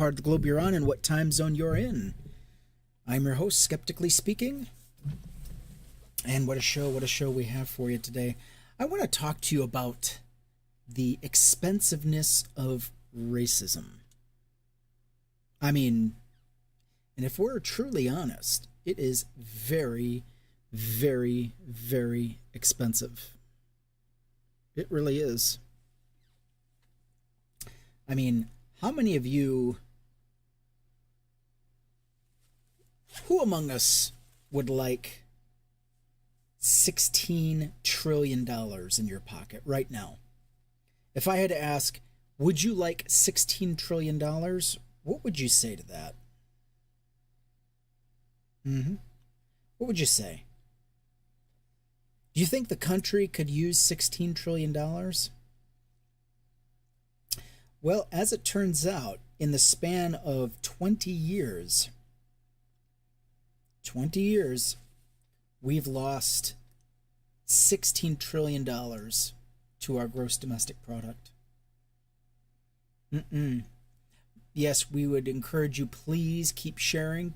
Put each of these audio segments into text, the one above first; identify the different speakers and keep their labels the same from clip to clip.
Speaker 1: part of the globe you're on and what time zone you're in. I'm your host, Skeptically Speaking. And what a show we have for you today. I want to talk to you about the expensiveness of racism. I mean, and if we're truly honest, it is very, very, very expensive. It really is. I mean, how many of you, who among us would like $16 trillion in your pocket right now? If I had to ask, would you like $16 trillion? What would you say to that? What would you say? Do you think the country could use $16 trillion? Well, as it turns out, in the span of 20 years, we've lost $16 trillion to our gross domestic product. Yes, we would encourage you, please keep sharing.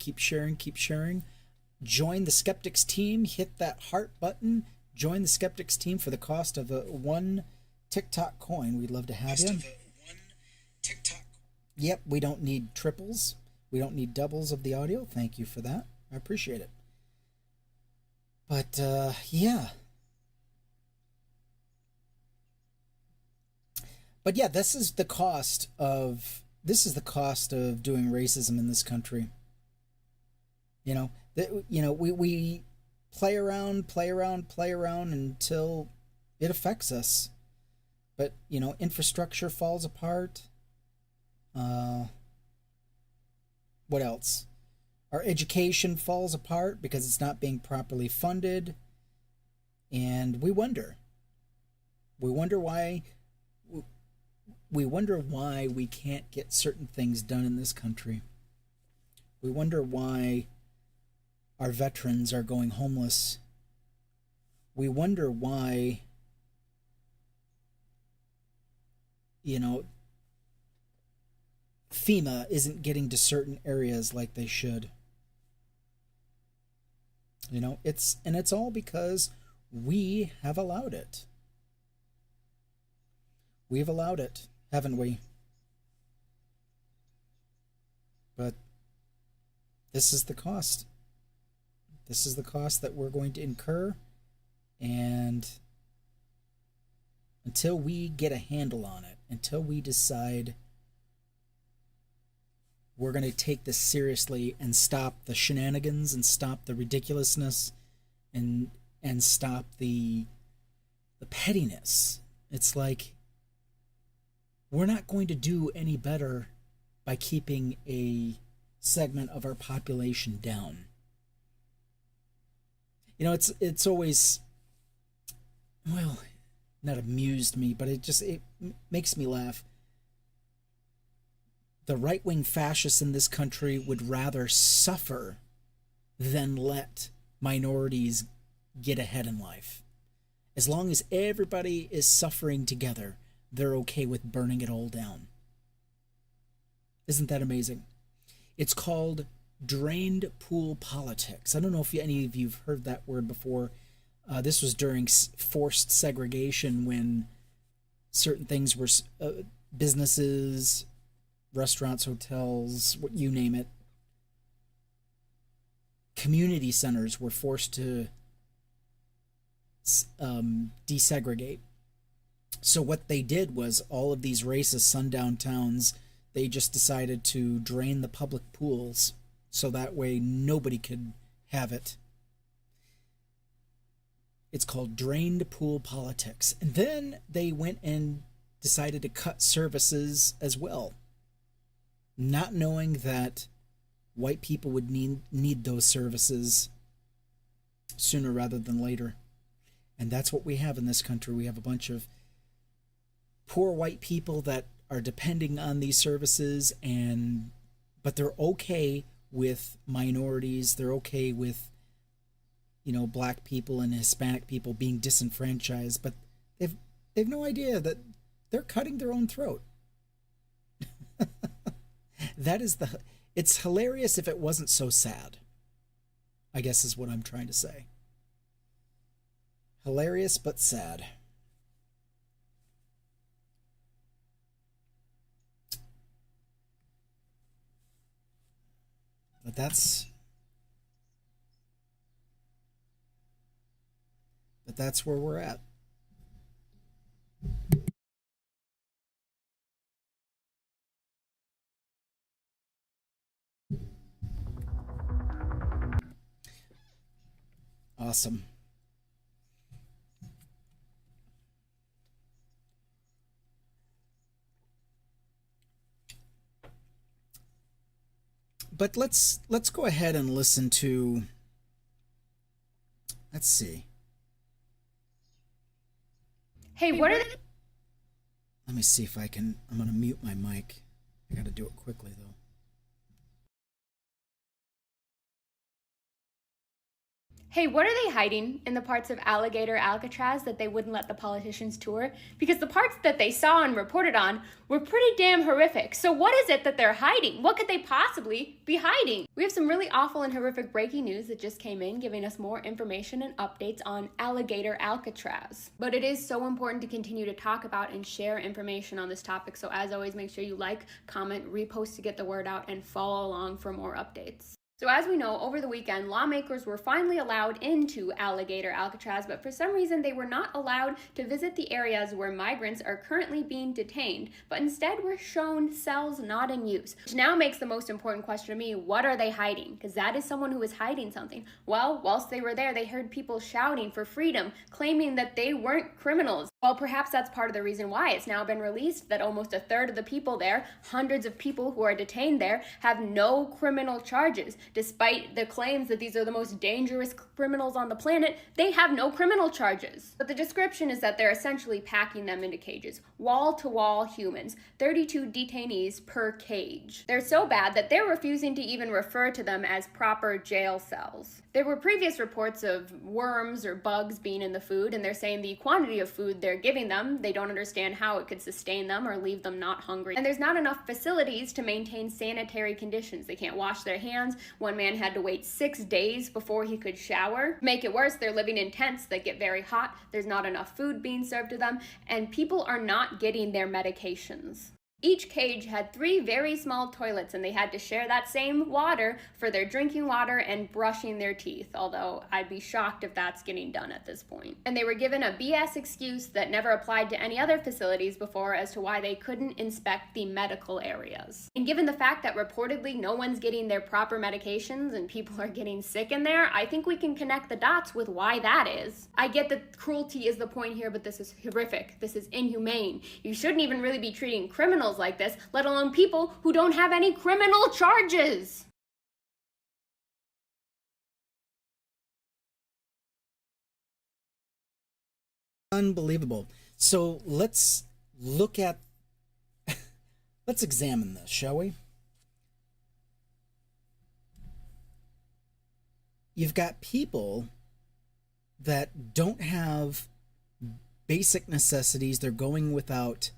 Speaker 1: Join the Skeptics team, hit that heart button, join the Skeptics team for the cost of one TikTok coin. We'd love to have you. Yep, we don't need triples. We don't need doubles of the audio. Thank you for that. I appreciate it. But, yeah. But yeah, this is the cost of doing racism in this country. We play around until it affects us. But, infrastructure falls apart. What else? Our education falls apart because it's not being properly funded. And we wonder why we can't get certain things done in this country. We wonder why our veterans are going homeless. We wonder why, FEMA isn't getting to certain areas like they should. It's all because we have allowed it. We've allowed it, haven't we? But this is the cost. This is the cost that we're going to incur. And until we get a handle on it, until we decide we're going to take this seriously and stop the shenanigans and stop the ridiculousness and stop the pettiness. It's like we're not going to do any better by keeping a segment of our population down. It's always, well, not amused me, but it makes me laugh. The right-wing fascists in this country would rather suffer than let minorities get ahead in life. As long as everybody is suffering together, they're okay with burning it all down. Isn't that amazing? It's called drained pool politics. I don't know if any of you have heard that word before. This was during forced segregation when certain things were businesses, restaurants, hotels, you name it. Community centers were forced to desegregate. So what they did was all of these racist sundown towns, they just decided to drain the public pools so that way nobody could have it. It's called drained pool politics. And then they went and decided to cut services as well, not knowing that white people would need those services sooner rather than later. And that's what we have in this country. We have a bunch of poor white people that are depending on these services, but they're okay with minorities. They're okay with, black people and Hispanic people being disenfranchised, but they've no idea that they're cutting their own throat. That is the. It's hilarious if it wasn't so sad, I guess is what I'm trying to say. Hilarious but sad. But that's where we're at. Awesome. But let's go ahead and listen to, let's see.
Speaker 2: Hey, what are they?
Speaker 1: Let me see if I can. I'm going to mute my mic. I got to do it quickly though.
Speaker 2: Hey, what are they hiding in the parts of Alligator Alcatraz that they wouldn't let the politicians tour? Because the parts that they saw and reported on were pretty damn horrific. So what is it that they're hiding? What could they possibly be hiding? We have some really awful and horrific breaking news that just came in, giving us more information and updates on Alligator Alcatraz. But it is so important to continue to talk about and share information on this topic. So as always, make sure you like, comment, repost to get the word out, and follow along for more updates. So as we know, over the weekend, lawmakers were finally allowed into Alligator Alcatraz, but for some reason they were not allowed to visit the areas where migrants are currently being detained, but instead were shown cells not in use. Which now makes the most important question to me, what are they hiding? Because that is someone who is hiding something. Well, whilst they were there, they heard people shouting for freedom, claiming that they weren't criminals. Well, perhaps that's part of the reason why it's now been released that almost a third of the people there, hundreds of people who are detained there, have no criminal charges. Despite the claims that these are the most dangerous criminals on the planet, they have no criminal charges. But the description is that they're essentially packing them into cages, wall-to-wall humans, 32 detainees per cage. They're so bad that they're refusing to even refer to them as proper jail cells. There were previous reports of worms or bugs being in the food, and they're saying the quantity of food they're giving them, they don't understand how it could sustain them or leave them not hungry. And there's not enough facilities to maintain sanitary conditions. They can't wash their hands. One man had to wait 6 days before he could shower. Make it worse, they're living in tents that get very hot. There's not enough food being served to them, and people are not getting their medications. Each cage had 3 very small toilets, and they had to share that same water for their drinking water and brushing their teeth, although I'd be shocked if that's getting done at this point. And they were given a BS excuse that never applied to any other facilities before as to why they couldn't inspect the medical areas. And given the fact that reportedly no one's getting their proper medications and people are getting sick in there, I think we can connect the dots with why that is. I get that cruelty is the point here, but this is horrific. This is inhumane. You shouldn't even really be treating criminals like this, let alone people who don't have any criminal charges.
Speaker 1: Unbelievable. So let's look at, let's examine this, shall we? You've got people that don't have basic necessities. They're going without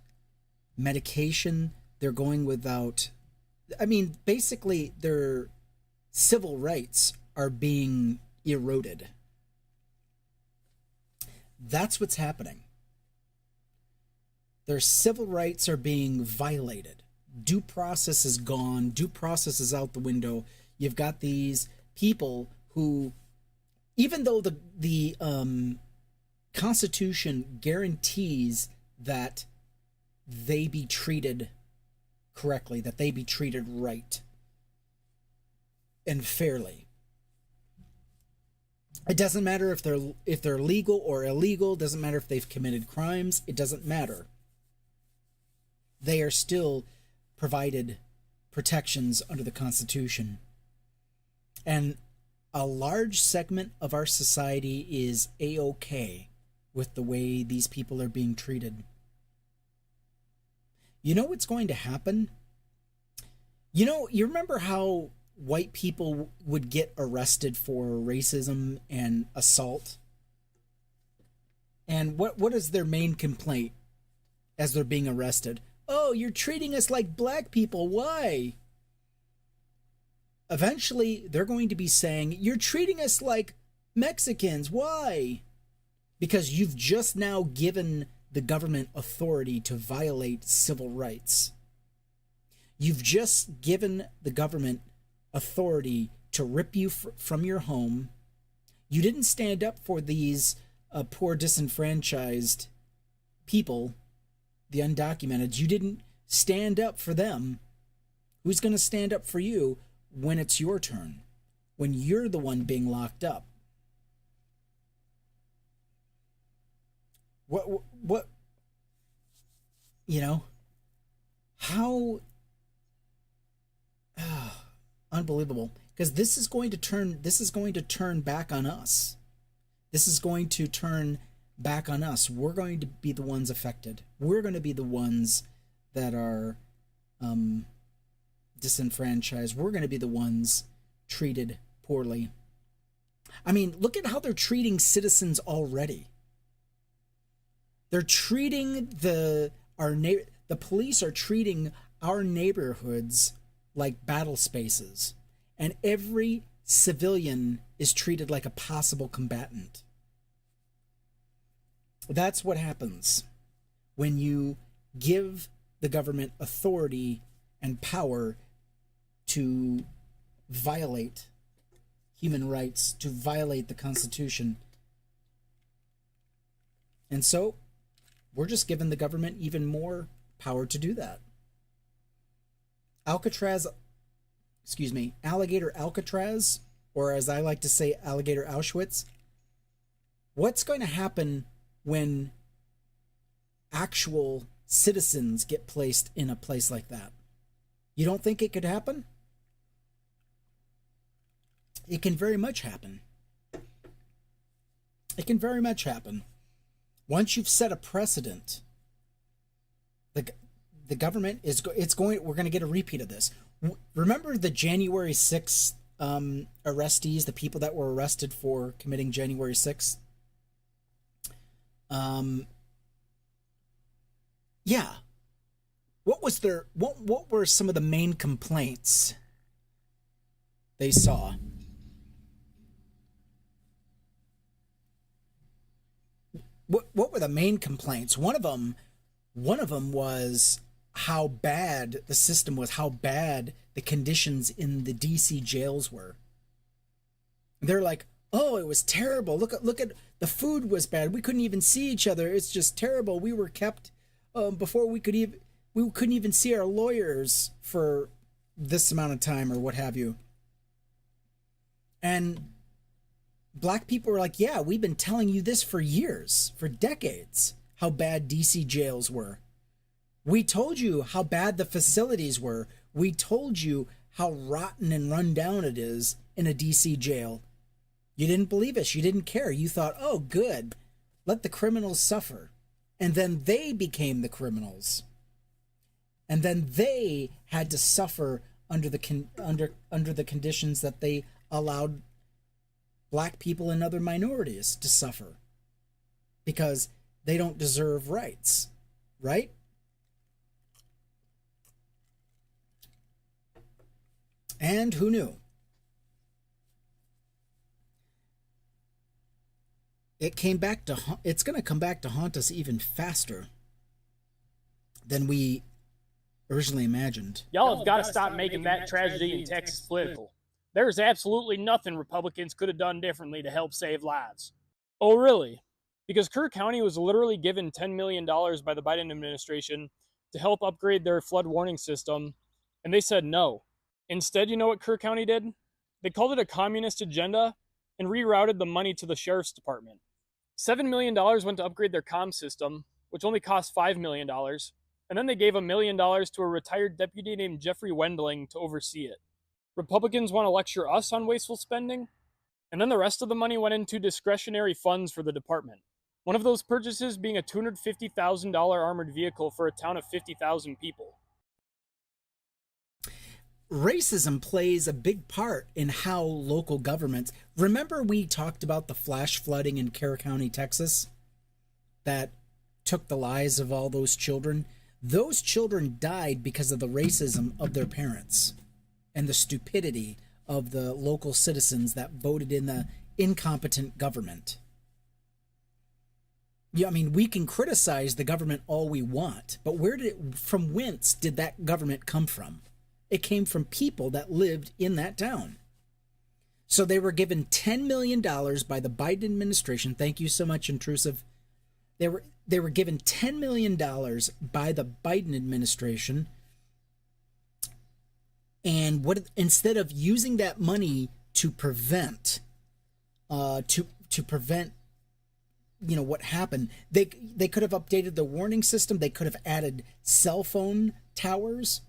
Speaker 1: medication. They're going without, I mean, basically their civil rights are being eroded. That's what's happening. Their civil rights are being violated. Due process is gone. Due process is out the window. You've got these people who, even though the Constitution guarantees that they be treated correctly, that they be treated right and fairly. It doesn't matter if they're legal or illegal, it doesn't matter if they've committed crimes, it doesn't matter. They are still provided protections under the Constitution. And a large segment of our society is A-OK with the way these people are being treated. You know what's going to happen? You remember how white people would get arrested for racism and assault? And what is their main complaint as they're being arrested? Oh, you're treating us like black people. Why? eventually they're going to be saying, you're treating us like Mexicans. Why? Because you've just now given the government authority to violate civil rights. You've just given the government authority to rip you from your home. You didn't stand up for these poor disenfranchised people, the undocumented. You didn't stand up for them. Who's going to stand up for you when it's your turn? When you're the one being locked up? What, you know, how, unbelievable. Because this is going to turn back on us. This is going to turn back on us. We're going to be the ones affected. We're going to be the ones that are disenfranchised. We're going to be the ones treated poorly. I mean, look at how they're treating citizens already. They're treating the police are treating our neighborhoods like battle spaces, and every civilian is treated like a possible combatant. That's what happens when you give the government authority and power to violate human rights, to violate the Constitution. And so we're just giving the government even more power to do that. Alligator Alcatraz, or as I like to say, Alligator Auschwitz. What's going to happen when actual citizens get placed in a place like that? You don't think it could happen? It can very much happen. It can very much happen. Once you've set a precedent, the government we're going to get a repeat of this. Remember the January 6th arrestees, the people that were arrested for committing January 6th? Yeah. What were some of the main complaints they saw? What were the main complaints? One of them was how bad the system was, how bad the conditions in the DC jails were. They're like, "Oh, it was terrible. Look at the food was bad. We couldn't even see each other. It's just terrible. We were kept before we couldn't even see our lawyers for this amount of time or what have you." And Black people were like, "Yeah, we've been telling you this for years, for decades, how bad DC jails were. We told you how bad the facilities were. We told you how rotten and run down it is in a DC jail. You didn't believe us. You didn't care. You thought, oh, good, let the criminals suffer." And then they became the criminals. And then they had to suffer under the conditions that they allowed Black people and other minorities to suffer, because they don't deserve rights, right? And who knew? It's going to come back to haunt us even faster than we originally imagined.
Speaker 3: Y'all have got to stop making that tragedy in Texas political. There's absolutely nothing Republicans could have done differently to help save lives. Oh, really? Because Kerr County was literally given $10 million by the Biden administration to help upgrade their flood warning system, and they said no. Instead, you know what Kerr County did? They called it a communist agenda and rerouted the money to the sheriff's department. $7 million went to upgrade their comm system, which only cost $5 million, and then they gave $1 million to a retired deputy named Jeffrey Wendling to oversee it. Republicans want to lecture us on wasteful spending? And then the rest of the money went into discretionary funds for the department. One of those purchases being a $250,000 armored vehicle for a town of 50,000 people.
Speaker 1: Racism plays a big part in how local governments... Remember we talked about the flash flooding in Kerr County, Texas, that took the lives of all those children? Those children died because of the racism of their parents and the stupidity of the local citizens that voted in the incompetent government. Yeah, I mean, we can criticize the government all we want, but from whence did that government come from? It came from people that lived in that town. So they were given $10 million by the Biden administration. Thank you so much, Intrusive. They were given $10 million by the Biden administration. And instead of using that money to prevent what happened, they could have updated the warning system. They could have added cell phone towers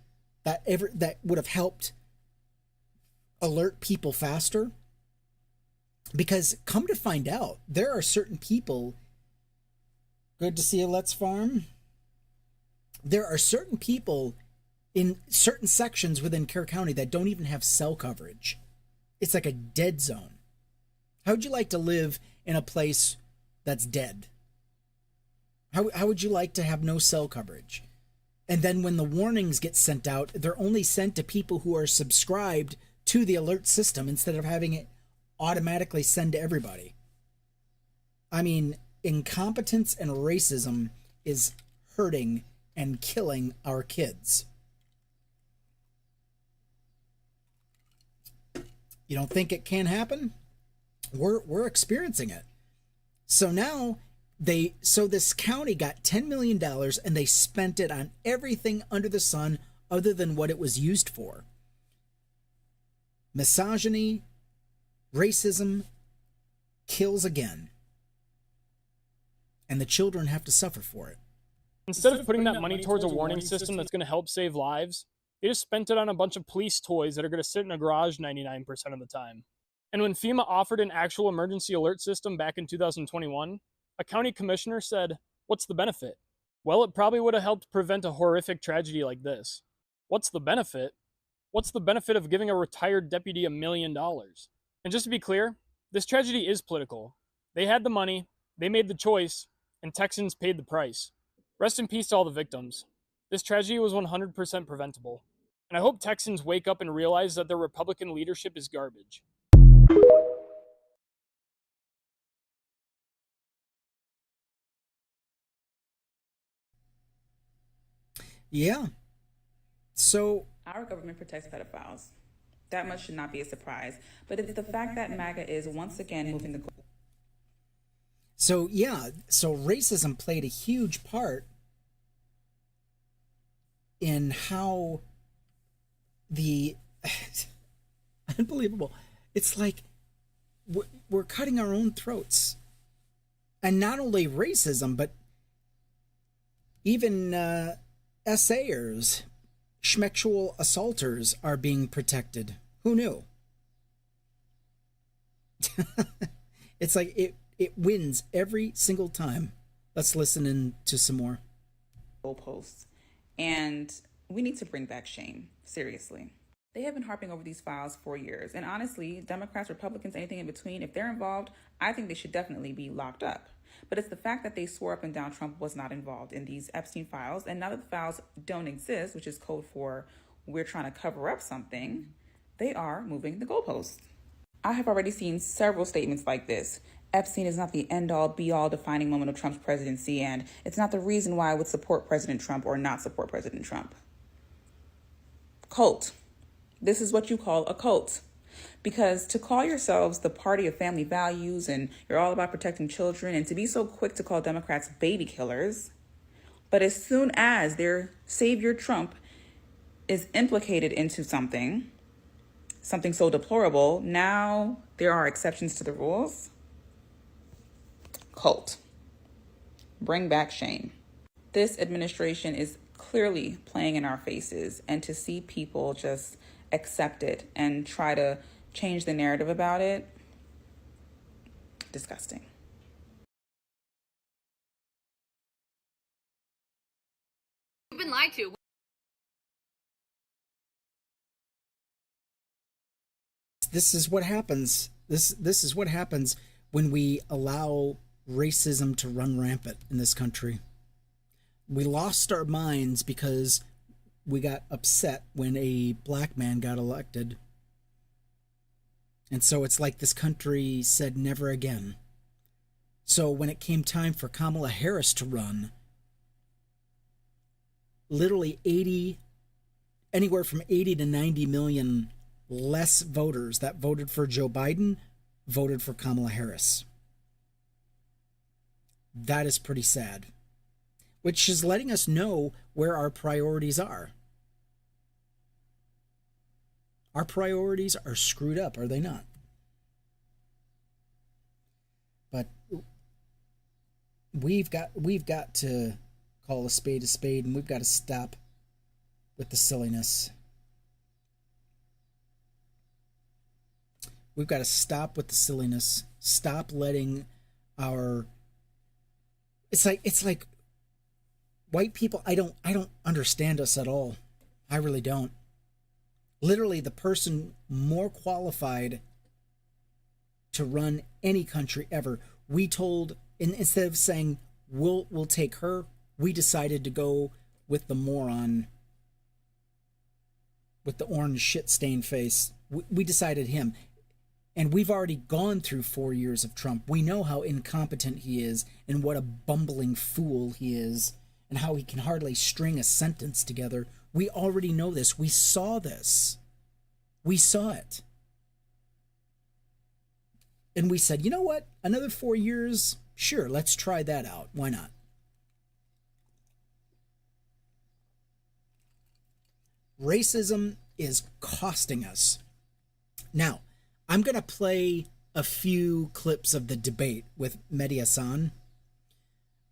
Speaker 1: that would have helped alert people faster. Because come to find out, there are certain people. Good to see you, Let's Farm. There are certain people in certain sections within Kerr County that don't even have cell coverage. It's like a dead zone. How would you like to live in a place that's dead? How would you like to have no cell coverage? And then when the warnings get sent out, they're only sent to people who are subscribed to the alert system instead of having it automatically send to everybody. I mean, incompetence and racism is hurting and killing our kids. You don't think it can happen? We're experiencing it. So now this county got $10 million and they spent it on everything under the sun other than what it was used for. Misogyny, racism kills again. And the children have to suffer for it.
Speaker 3: Instead of putting that money towards a warning system that's going to help save lives, they just spent it on a bunch of police toys that are going to sit in a garage 99% of the time. And when FEMA offered an actual emergency alert system back in 2021, a county commissioner said, "What's the benefit?" Well, it probably would have helped prevent a horrific tragedy like this. What's the benefit? What's the benefit of giving a retired deputy $1 million? And just to be clear, this tragedy is political. They had the money, they made the choice, and Texans paid the price. Rest in peace to all the victims. This tragedy was 100% preventable. And I hope Texans wake up and realize that their Republican leadership is garbage.
Speaker 1: Yeah. So
Speaker 4: our government protects pedophiles. That much should not be a surprise. But it's the fact that MAGA is once again moving the goal.
Speaker 1: So racism played a huge part in how unbelievable. It's like we're cutting our own throats. And not only racism, but even essayers, schmexual assaulters are being protected. Who knew? It's like it wins every single time. Let's listen in to some more.
Speaker 4: Goalposts. And we need to bring back shame. Seriously. They have been harping over these files for years. And honestly, Democrats, Republicans, anything in between, if they're involved, I think they should definitely be locked up. But it's the fact that they swore up and down Trump was not involved in these Epstein files. And now that the files don't exist, which is code for we're trying to cover up something, they are moving the goalposts. I have already seen several statements like this. Epstein is not the end-all, be-all defining moment of Trump's presidency, and it's not the reason why I would support President Trump or not support President Trump. Cult. This is what you call a cult. Because to call yourselves the party of family values and you're all about protecting children, and to be so quick to call Democrats baby killers, but as soon as their savior Trump is implicated into something so deplorable, now there are exceptions to the rules. Cult. Bring back shame. This administration is clearly playing in our faces, and to see people just accept it and try to change the narrative about it, disgusting.
Speaker 5: You've been lied to.
Speaker 1: This is what happens. This is what happens when we allow racism to run rampant in this country. We lost our minds because we got upset when a black man got elected. And so it's like this country said never again. So when it came time for Kamala Harris to run, literally anywhere from 80 to 90 million less voters that voted for Joe Biden voted for Kamala Harris. That is pretty sad, which is letting us know where our priorities are. Our priorities are screwed up, are they not? But we've got to call a spade, and we've got to stop with the silliness. We've got to stop with the silliness. Stop letting our... It's like white people, I don't understand us at all. I really don't. Literally, the person more qualified to run any country ever, we told, instead of saying we'll take her, we decided to go with the moron with the orange shit-stained face. We decided him. And we've already gone through 4 years of Trump. We know how incompetent he is and what a bumbling fool he is and how he can hardly string a sentence together. We already know this. We saw this. We saw it. And we said, you know what? Another 4 years? Sure, let's try that out. Why not? Racism is costing us. Now, I'm going to play a few clips of the debate with Mehdi Hasan.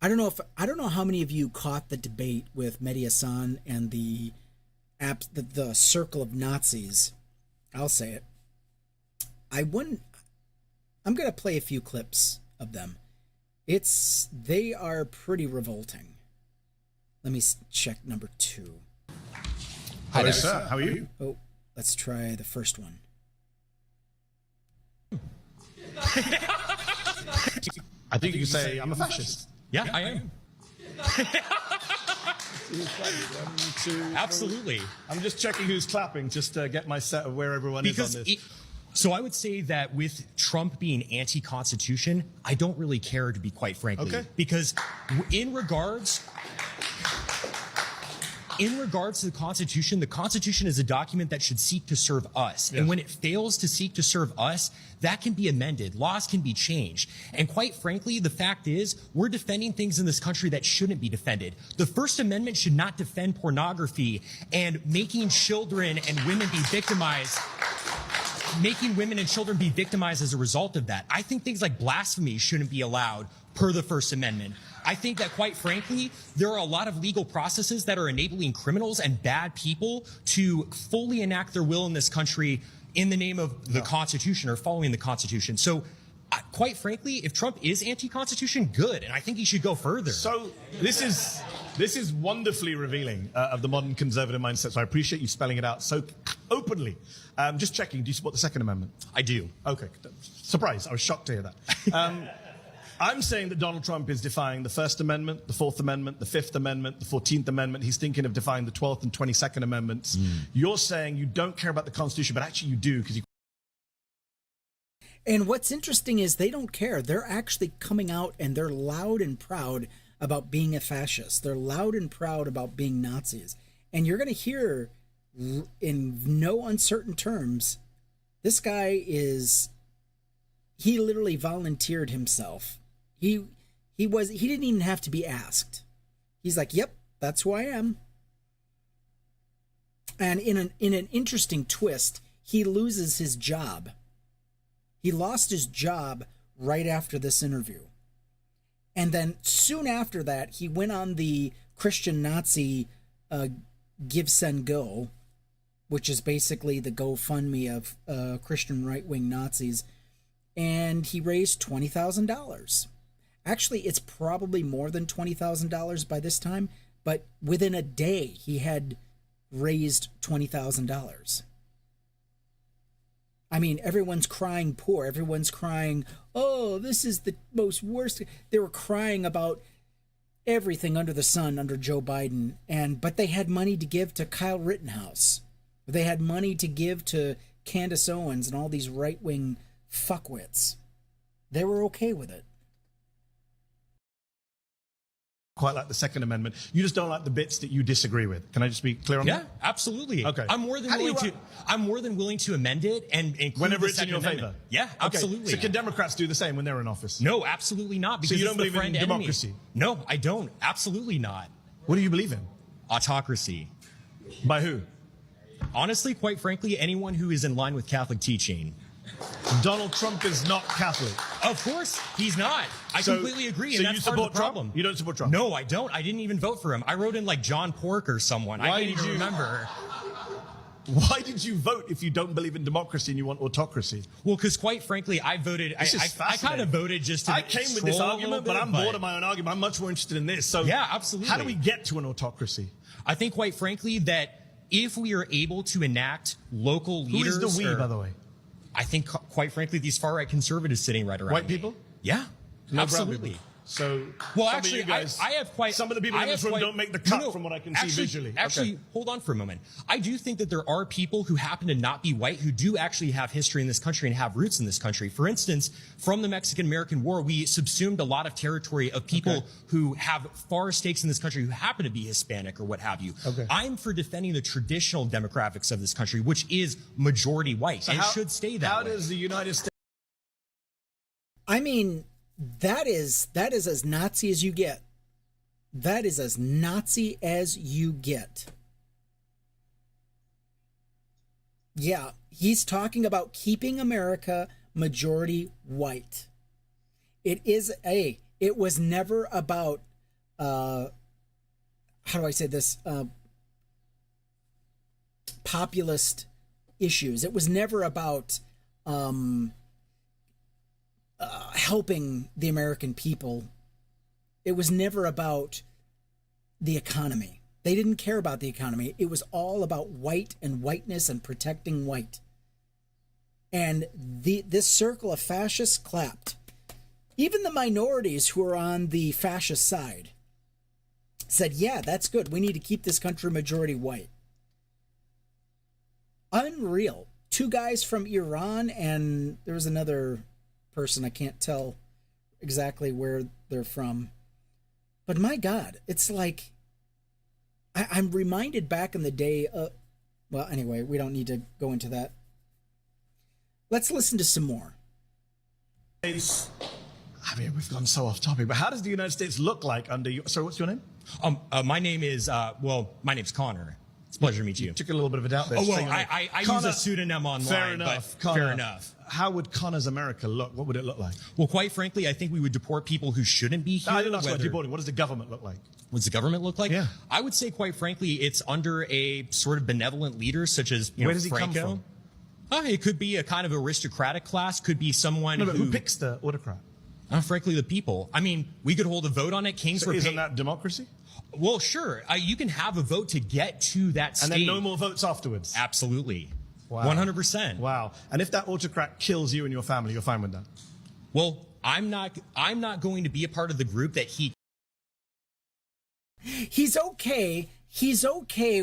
Speaker 1: I don't know how many of you caught the debate with Mehdi Hasan and the circle of Nazis. I'll say it. I'm going to play a few clips of them. They are pretty revolting. Let me check number 2.
Speaker 6: Hi there, sir. How are you?
Speaker 1: Oh, let's try the first one.
Speaker 6: I think you can say I'm a fascist.
Speaker 7: Yeah, I am. Absolutely.
Speaker 6: I'm just checking who's clapping just to get my set of where everyone is on this.
Speaker 7: So I would say that with Trump being anti-Constitution, I don't really care, to be quite frankly.
Speaker 6: Okay.
Speaker 7: Because in regards to the Constitution is a document that should seek to serve us.
Speaker 6: Yes.
Speaker 7: And when it fails to seek to serve us, that can be amended. Laws can be changed. And quite frankly, the fact is, we're defending things in this country that shouldn't be defended. The First Amendment should not defend pornography and making children and women be victimized. Making women and children be victimized as a result of that. I think things like blasphemy shouldn't be allowed per the First Amendment. I think that, quite frankly, there are a lot of legal processes that are enabling criminals and bad people to fully enact their will in this country in the name of the Constitution or following the Constitution. So, quite frankly, if Trump is anti-Constitution, good, and I think he should go further.
Speaker 6: So this is wonderfully revealing of the modern conservative mindset. So I appreciate you spelling it out so openly. Just checking, do you support the Second Amendment?
Speaker 7: I do.
Speaker 6: Okay, surprise! I was shocked to hear that. I'm saying that Donald Trump is defying the First Amendment, the Fourth Amendment, the Fifth Amendment, the 14th Amendment. He's thinking of defying the 12th and 22nd Amendments. You're saying you don't care about the Constitution, but actually you do because you...
Speaker 1: And what's interesting is they don't care. They're actually coming out and they're loud and proud about being a fascist. They're loud and proud about being Nazis. And you're going to hear in no uncertain terms, this guy he literally volunteered himself. He didn't even have to be asked. He's like, yep, that's who I am. And in an interesting twist, he loses his job. He lost his job right after this interview. And then soon after that, he went on the Christian Nazi Give, Send, Go, which is basically the GoFundMe of Christian right-wing Nazis, and he raised $20,000. Actually, it's probably more than $20,000 by this time, but within a day, he had raised $20,000. I mean, everyone's crying poor. Everyone's crying, oh, this is the most worst. They were crying about everything under the sun under Joe Biden, but they had money to give to Kyle Rittenhouse. They had money to give to Candace Owens and all these right-wing fuckwits. They were okay with it.
Speaker 6: Quite like the Second Amendment. You just don't like the bits that you disagree with. Can I just be clear on that?
Speaker 7: Yeah, absolutely.
Speaker 6: Okay.
Speaker 7: I'm more than
Speaker 6: How do you
Speaker 7: willing to.
Speaker 6: run-
Speaker 7: I'm more than willing to amend it and include
Speaker 6: Whenever
Speaker 7: the
Speaker 6: it's in
Speaker 7: Second
Speaker 6: your
Speaker 7: Amendment.
Speaker 6: favor?
Speaker 7: Yeah,
Speaker 6: Okay.
Speaker 7: absolutely.
Speaker 6: So can Democrats do the same when they're in office?
Speaker 7: No, absolutely not. Because
Speaker 6: you don't
Speaker 7: it's the
Speaker 6: believe in
Speaker 7: friend enemy.
Speaker 6: democracy?
Speaker 7: No, I don't. Absolutely not.
Speaker 6: What do you believe in?
Speaker 7: Autocracy.
Speaker 6: By who?
Speaker 7: Honestly, quite frankly, anyone who is in line with Catholic teaching.
Speaker 6: Donald Trump is not Catholic.
Speaker 7: Of course, he's not. I completely agree,
Speaker 6: So
Speaker 7: and that's
Speaker 6: you
Speaker 7: part of
Speaker 6: support
Speaker 7: the problem.
Speaker 6: Trump? You don't support Trump?
Speaker 7: No, I don't. I didn't even vote for him. I wrote in like John Pork or someone. I
Speaker 6: Why
Speaker 7: can't
Speaker 6: did
Speaker 7: even
Speaker 6: you-
Speaker 7: remember.
Speaker 6: Why did you vote if you don't believe in democracy and you want autocracy?
Speaker 7: Well, because quite frankly, I voted.
Speaker 6: This is
Speaker 7: I kind
Speaker 6: fascinating.
Speaker 7: of voted just to.
Speaker 6: I came with this
Speaker 7: troll a
Speaker 6: argument,
Speaker 7: little
Speaker 6: but
Speaker 7: bit,
Speaker 6: I'm bored of my own argument. I'm much more interested in this. So
Speaker 7: Yeah, absolutely.
Speaker 6: How do we get to an autocracy?
Speaker 7: I think, quite frankly, that if we are able to enact local
Speaker 6: Who
Speaker 7: leaders,
Speaker 6: is the we,
Speaker 7: or-
Speaker 6: by the way?
Speaker 7: I think, quite frankly, these far right conservatives sitting right around
Speaker 6: White
Speaker 7: me.
Speaker 6: people?
Speaker 7: Yeah,
Speaker 6: No brown
Speaker 7: absolutely.
Speaker 6: people. So,
Speaker 7: Well,
Speaker 6: some
Speaker 7: actually,
Speaker 6: of you guys,
Speaker 7: I have quite.
Speaker 6: some of the people
Speaker 7: I
Speaker 6: in this
Speaker 7: have
Speaker 6: room
Speaker 7: quite-
Speaker 6: don't make the cut
Speaker 7: No,
Speaker 6: from what I can
Speaker 7: actually,
Speaker 6: see visually.
Speaker 7: Actually,
Speaker 6: Okay.
Speaker 7: hold on for a moment. I do think that there are people who happen to not be white who do actually have history in this country and have roots in this country. For instance, from the Mexican-American War, we subsumed a lot of territory of people who have far stakes in this country who happen to be Hispanic or what have you.
Speaker 6: Okay.
Speaker 7: I'm for defending the traditional demographics of this country, which is majority white and should stay that
Speaker 6: How
Speaker 7: way.
Speaker 6: does the United States?
Speaker 1: I mean, that is as Nazi as you get. That is as Nazi as you get. Yeah, he's talking about keeping America majority white. It was never about how do I say this? Populist issues. It was never about helping the American people. It was never about the economy. They didn't care about the economy. It was all about white and whiteness and protecting white. And this circle of fascists clapped. Even the minorities who are on the fascist side said, yeah, that's good. We need to keep this country majority white. Unreal. 2 guys from Iran, and there was another person, I can't tell exactly where they're from. But my God, it's like, I'm reminded back in the day of, well, anyway, we don't need to go into that. Let's listen to some more.
Speaker 6: I mean, we've gone so off topic, but how does the United States look like under you? Sorry, what's your name?
Speaker 7: My name is, my name's Connor. It's a pleasure to meet you.
Speaker 6: Took a little bit of a doubt there.
Speaker 7: Oh, well,
Speaker 6: saying your name.
Speaker 7: I use
Speaker 6: Connor-
Speaker 7: a pseudonym online.
Speaker 6: Fair enough.
Speaker 7: But
Speaker 6: Connor,
Speaker 7: fair enough.
Speaker 6: How would Connor's America look? What would it look like?
Speaker 7: Well, quite frankly, I think we would deport people who shouldn't be here.
Speaker 6: No, I didn't ask about
Speaker 7: whether-
Speaker 6: deporting. What does the government look like?
Speaker 7: What does the government look like?
Speaker 6: Yeah.
Speaker 7: I would say, quite frankly, it's under a sort of benevolent leader, such as
Speaker 6: Where
Speaker 7: know,
Speaker 6: does he come
Speaker 7: Franco.
Speaker 6: from?
Speaker 7: It could be a kind of aristocratic class. Could be someone
Speaker 6: No, but
Speaker 7: who
Speaker 6: who picks the autocrat?
Speaker 7: frankly, the people. I mean, we could hold a vote on it. Kings
Speaker 6: So
Speaker 7: were
Speaker 6: isn't
Speaker 7: paid.
Speaker 6: that democracy?
Speaker 7: Well, sure. You can have a vote to get to that stage.
Speaker 6: And then no more votes afterwards?
Speaker 7: Absolutely.
Speaker 6: Wow.
Speaker 7: 100%.
Speaker 6: Wow. And if that autocrat kills you and your family, you're fine with that?
Speaker 7: Well, I'm not going to be a part of the group that he
Speaker 1: He's okay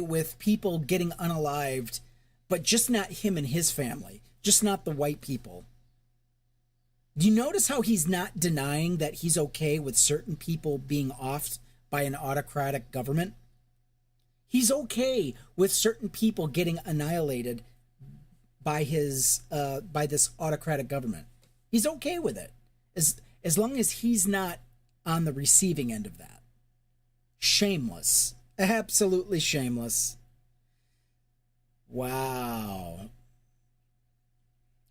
Speaker 1: with people getting unalived, but just not him and his family, just not the white people. Do you notice how he's not denying that he's okay with certain people being offed by an autocratic government? He's okay with certain people getting annihilated by this autocratic government. He's okay with it, as long as he's not on the receiving end of that. Shameless. Absolutely shameless. Wow.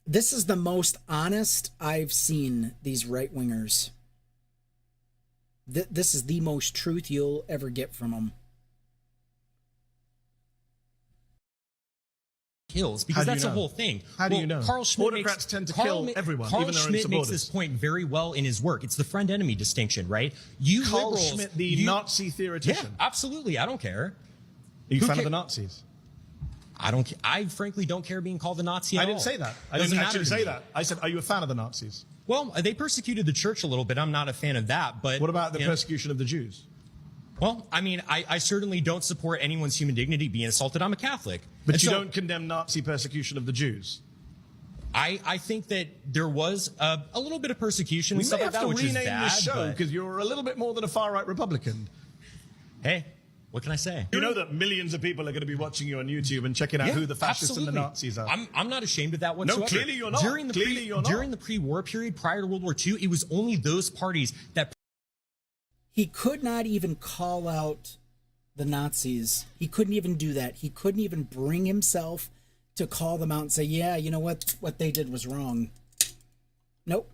Speaker 1: This is the most honest I've seen these right-wingers. This is the most truth you'll ever get from them.
Speaker 7: kills, because
Speaker 6: How do you
Speaker 7: that's the
Speaker 6: know?
Speaker 7: whole thing.
Speaker 6: How do you know?
Speaker 7: Carl Schmitt
Speaker 6: Autocrats tend to
Speaker 7: Carl
Speaker 6: kill
Speaker 7: Ma-
Speaker 6: everyone,
Speaker 7: Carl
Speaker 6: even their own
Speaker 7: Schmitt makes
Speaker 6: supporters.
Speaker 7: this point very well in his work. It's the friend-enemy distinction, right? You
Speaker 6: Carl
Speaker 7: liberals,
Speaker 6: Schmitt, the Nazi
Speaker 7: yeah,
Speaker 6: theoretician.
Speaker 7: absolutely. I don't care.
Speaker 6: Are you a
Speaker 7: Who
Speaker 6: fan
Speaker 7: ca-
Speaker 6: of the Nazis?
Speaker 7: I frankly don't care being called a Nazi at
Speaker 6: I didn't
Speaker 7: all.
Speaker 6: say that. I
Speaker 7: Doesn't
Speaker 6: didn't
Speaker 7: matter
Speaker 6: actually
Speaker 7: to
Speaker 6: say
Speaker 7: me.
Speaker 6: that. I said, are you a fan of the Nazis?
Speaker 7: Well, they persecuted the church a little bit. I'm not a fan of that. But
Speaker 6: What about the
Speaker 7: you know,
Speaker 6: persecution of the Jews?
Speaker 7: Well, I mean, I certainly don't support anyone's human dignity being assaulted. I'm a Catholic.
Speaker 6: But
Speaker 7: And
Speaker 6: you
Speaker 7: so
Speaker 6: don't condemn Nazi persecution of the Jews.
Speaker 7: I think that there was a little bit of persecution
Speaker 6: We
Speaker 7: and stuff
Speaker 6: may
Speaker 7: like
Speaker 6: have
Speaker 7: that,
Speaker 6: to
Speaker 7: which is
Speaker 6: rename
Speaker 7: bad.
Speaker 6: this show
Speaker 7: But,
Speaker 6: because you're a little bit more than a far-right Republican.
Speaker 7: hey, what can I say?
Speaker 6: You know that millions of people are going to be watching you on YouTube and checking out who the fascists and the
Speaker 7: absolutely.
Speaker 6: Nazis are.
Speaker 7: I'm not ashamed of that whatsoever.
Speaker 6: clearly you're not.
Speaker 7: During
Speaker 6: Clearly
Speaker 7: the pre-war period, prior to World War II, it was only those parties that
Speaker 1: He could not even call out the Nazis. He couldn't even do that. He couldn't even bring himself to call them out and say, yeah, you know what they did was wrong. Nope.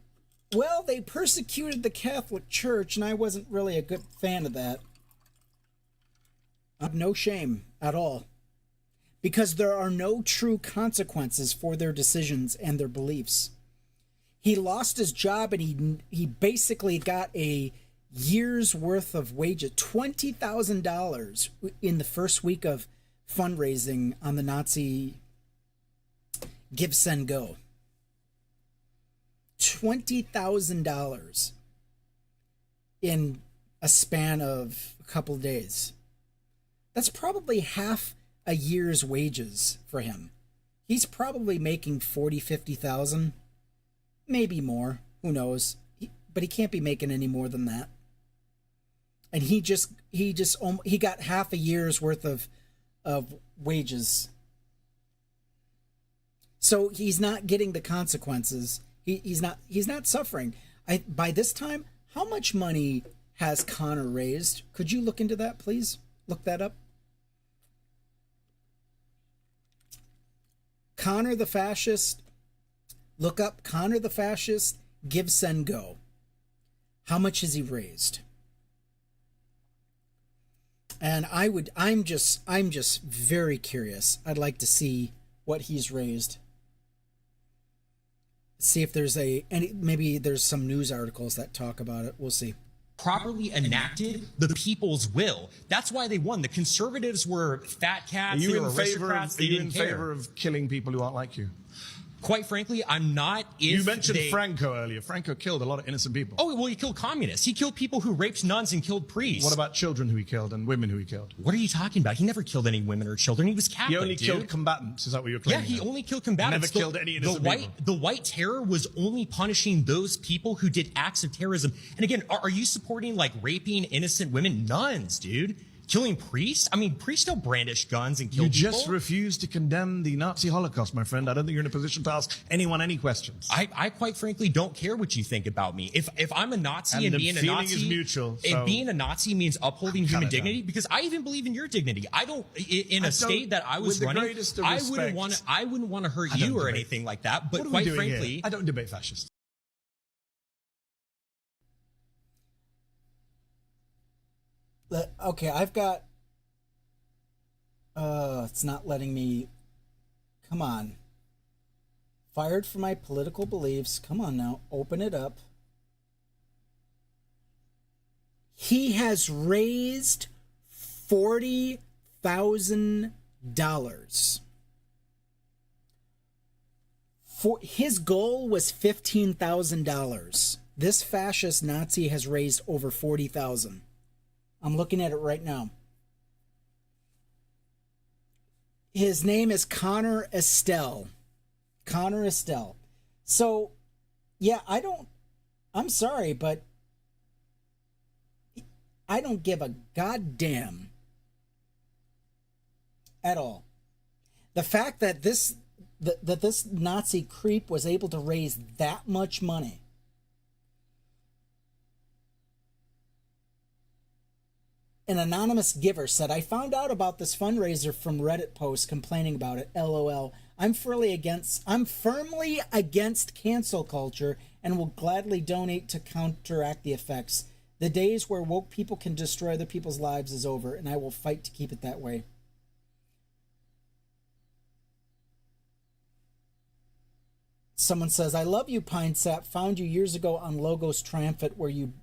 Speaker 1: Well, they persecuted the Catholic Church, and I wasn't really a good fan of that. I have no shame at all. Because there are no true consequences for their decisions and their beliefs. He lost his job, and he basically got a year's worth of wages, $20,000 in the first week of fundraising on the Nazi Give, Send, Go. $20,000 in a span of a couple of days. That's probably half a year's wages for him. He's probably making 40, 50,000, maybe more. Who knows? But he can't be making any more than that. And he got half a year's worth of wages. So he's not getting the consequences. He's not suffering. By this time, how much money has Connor raised? Could you look into that, please? Look that up. Connor the Fascist. Look up Connor the Fascist. Give, Send, Go. How much has he raised? And I'm just very curious. I'd like to see what he's raised. See if there's maybe there's some news articles that talk about it. We'll see.
Speaker 7: properly enacted the people's will. That's why they won. The conservatives were fat cats. They were aristocrats. They didn't care.
Speaker 6: Favor of killing people who aren't like you?
Speaker 7: Quite frankly, I'm not.
Speaker 6: You mentioned Franco earlier. Franco killed a lot of innocent people.
Speaker 7: Oh, well, he killed communists. He killed people who raped nuns and killed priests.
Speaker 6: What about children who he killed and women who he killed?
Speaker 7: What are you talking about? He never killed any women or children. He was Catholic,
Speaker 6: He only killed combatants. Is that what you're claiming?
Speaker 7: Yeah, he only killed combatants.
Speaker 6: Never killed any innocent people.
Speaker 7: The White Terror was only punishing those people who did acts of terrorism. And again, are you supporting like raping innocent women? Nuns, dude. Killing priests? I mean, priests don't brandish guns and kill people.
Speaker 6: You just refuse to condemn the Nazi Holocaust, my friend. I don't think you're in a position to ask anyone any questions.
Speaker 7: I quite frankly don't care what you think about me. If I'm a Nazi and being a Nazi
Speaker 6: is mutual,
Speaker 7: and being a Nazi means upholding human dignity, because I even believe in your dignity. I don't in a state that I was running. I wouldn't want to hurt you or anything like that. But quite frankly,
Speaker 6: I don't debate fascists.
Speaker 1: Okay, I've got... it's not letting me... Come on. Fired for my political beliefs. Come on now, open it up. He has raised $40,000. His goal was $15,000. This fascist Nazi has raised over $40,000. I'm looking at it right now. His name is Connor Estelle. Connor Estelle. So, yeah, I'm sorry, but I don't give a goddamn at all. The fact that this Nazi creep was able to raise that much money. An anonymous giver said, I found out about this fundraiser from Reddit posts complaining about it. LOL. I'm firmly against cancel culture and will gladly donate to counteract the effects. The days where woke people can destroy other people's lives is over, and I will fight to keep it that way. Someone says, I love you, Pine Sap. Found you years ago on Logos Triumphant, where you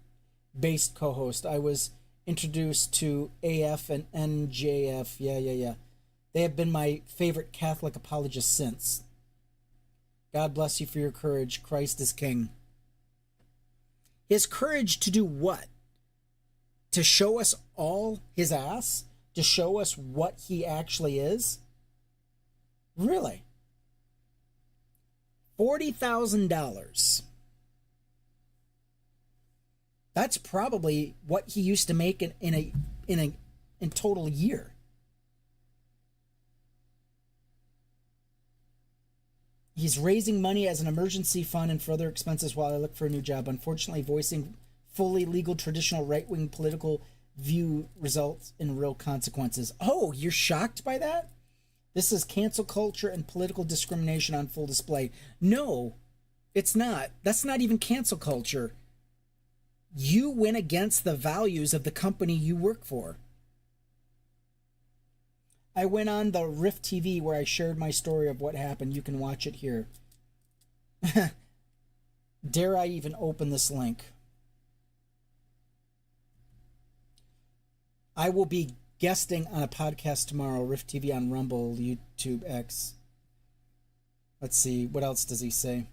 Speaker 1: based co-host. I was introduced to AF and NJF. Yeah. They have been my favorite Catholic apologists since. God bless you for your courage. Christ is King. His courage to do what? to show us all his ass, to show us what he actually is? Really? $40,000. That's probably what he used to make in total year. He's raising money as an emergency fund and further expenses while I look for a new job. Unfortunately, voicing fully legal traditional right-wing political view results in real consequences. Oh, you're shocked by that? This is cancel culture and political discrimination on full display. No, it's not. That's not even cancel culture. You went against the values of the company you work for. I went on the Rift TV where I shared my story of what happened. You can watch it here. Dare I even open this link? I will be guesting on a podcast tomorrow, Rift TV on Rumble, YouTube X. Let's see, what else does he say?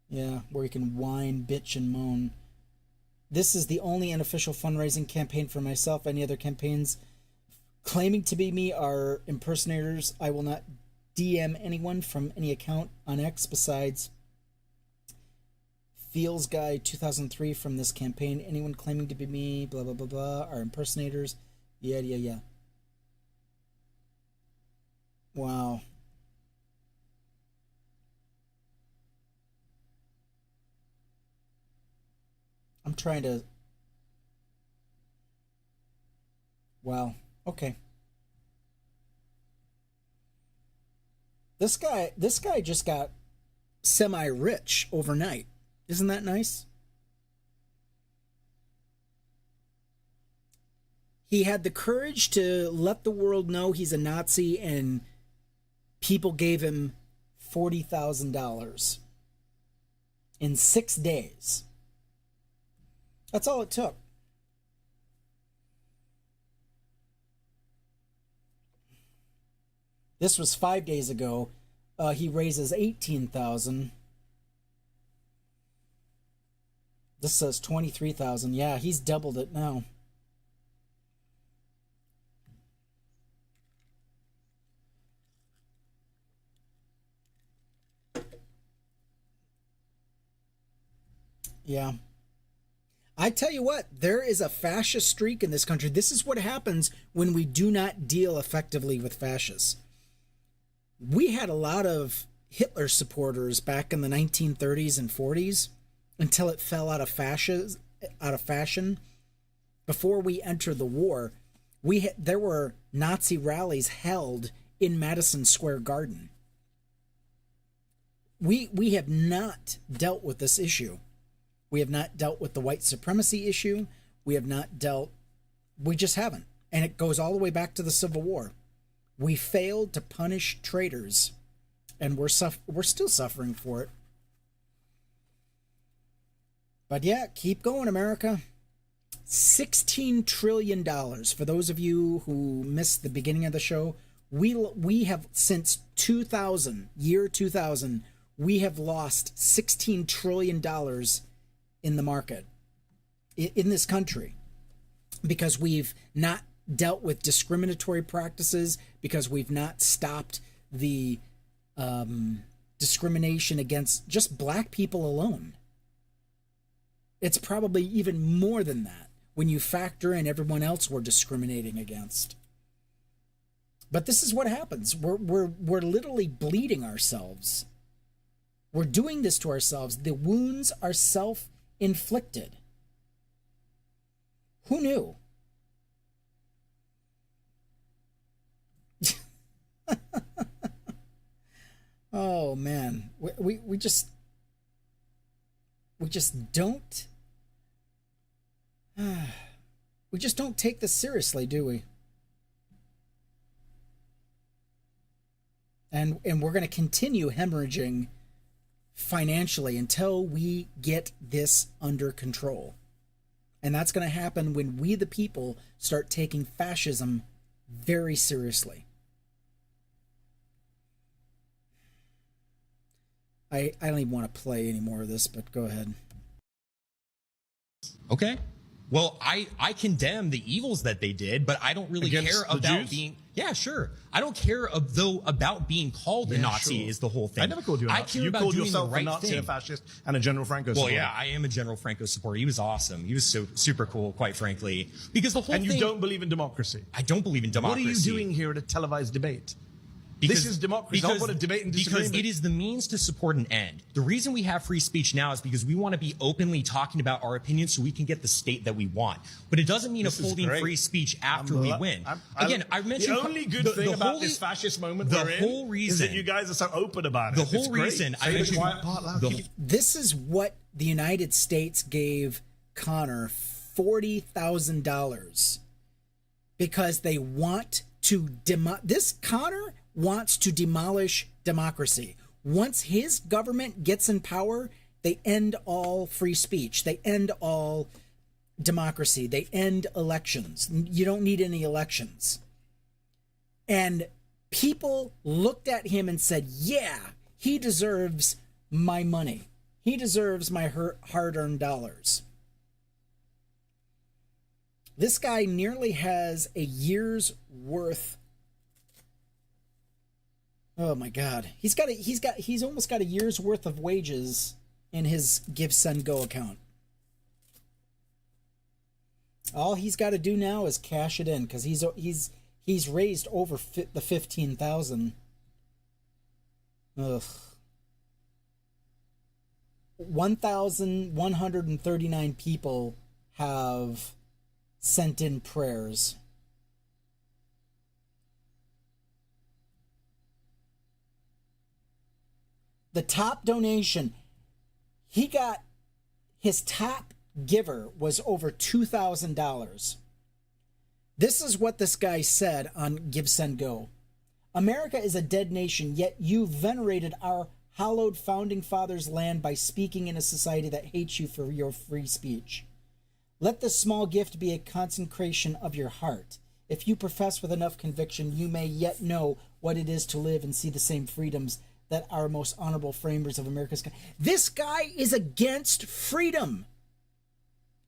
Speaker 1: Yeah, where you can whine, bitch, and moan. This is the only unofficial fundraising campaign for myself. Any other campaigns claiming to be me are impersonators. I will not DM anyone from any account on X besides Feels Guy 2003 from this campaign. Anyone claiming to be me, blah, blah, blah, blah, are impersonators. Yeah. Wow. I'm trying to... Wow. Okay. This guy just got semi-rich overnight. Isn't that nice? He had the courage to let the world know he's a Nazi, and people gave him $40,000 in 6 days. That's all it took. This was 5 days ago. He raises $18,000. This says $23,000. Yeah, he's doubled it now. Yeah. I tell you what, there is a fascist streak in this country. This is what happens when we do not deal effectively with fascists. We had a lot of Hitler supporters back in the 1930s and 40s until it fell out of fashion. Before we entered the war, there were Nazi rallies held in Madison Square Garden. We have not dealt with this issue. We have not dealt with the white supremacy issue. We just haven't. And it goes all the way back to the Civil War. We failed to punish traitors, and we're still suffering for it. But yeah, keep going, America. $16 trillion. For those of you who missed the beginning of the show, we have, since 2000, we have lost $16 trillion in the market, in this country, because we've not dealt with discriminatory practices, because we've not stopped the discrimination against just black people alone. It's probably even more than that when you factor in everyone else we're discriminating against. But this is what happens. We're literally bleeding ourselves. We're doing this to ourselves. The wounds are self-inflicted. Who knew? Oh man, we just don't take this seriously, do we? And we're going to continue hemorrhaging financially until we get this under control. And that's going to happen when we, the people, start taking fascism very seriously. I don't even want to play any more of this, but go ahead.
Speaker 7: Okay. Well, I condemn the evils that they did, but I don't really
Speaker 6: Against
Speaker 7: care
Speaker 6: the
Speaker 7: about
Speaker 6: Jews?
Speaker 7: being. Yeah, sure. I don't care about being called a Nazi
Speaker 6: sure.
Speaker 7: is the whole thing.
Speaker 6: I never called you a
Speaker 7: I
Speaker 6: Nazi.
Speaker 7: care
Speaker 6: You
Speaker 7: about
Speaker 6: called
Speaker 7: doing
Speaker 6: yourself
Speaker 7: the right
Speaker 6: a Nazi,
Speaker 7: thing.
Speaker 6: a fascist, and a General Franco
Speaker 7: Well,
Speaker 6: supporter.
Speaker 7: yeah, I am a General Franco supporter. He was awesome. He was so super cool, quite frankly. Because the whole
Speaker 6: And
Speaker 7: thing.
Speaker 6: you don't believe in democracy.
Speaker 7: I don't believe in
Speaker 6: What
Speaker 7: democracy.
Speaker 6: are you doing here at a televised debate? This is democracy. Not what a debate and disagreement.
Speaker 7: Because it is the means to support an end. The reason we have free speech now is because we want to be openly talking about our opinions so we can get the state that we want. But it doesn't mean
Speaker 6: This is
Speaker 7: upholding
Speaker 6: great.
Speaker 7: free speech after we win.
Speaker 6: I
Speaker 7: mentioned
Speaker 6: the only good thing about this fascist moment
Speaker 7: the
Speaker 6: we're in
Speaker 7: whole
Speaker 6: is
Speaker 7: reason
Speaker 6: that you guys are so open about it.
Speaker 7: the
Speaker 6: It's
Speaker 7: whole
Speaker 6: great.
Speaker 7: reason
Speaker 6: Say
Speaker 7: I
Speaker 6: the
Speaker 7: mentioned
Speaker 6: quiet part loud.
Speaker 7: the,
Speaker 1: This is what the United States gave Connor $40,000 because they want to this Connor wants to demolish democracy. Once his government gets in power, they end all free speech. They end all democracy. They end elections. You don't need any elections. And people looked at him and said, yeah, he deserves my money. He deserves my hard-earned dollars. This guy nearly has a year's worth. Oh my God. He's almost got a year's worth of wages in his Give Send Go account. All he's got to do now is cash it in because he's raised over the 15,000. Ugh. 1,139 people have sent in prayers. The top donation, his top giver was over $2,000. This is what this guy said on Give Send Go. America is a dead nation, yet you venerated our hallowed founding fathers' land by speaking in a society that hates you for your free speech. Let this small gift be a consecration of your heart. If you profess with enough conviction, you may yet know what it is to live and see the same freedoms that our most honorable framers of America's. This guy is against freedom.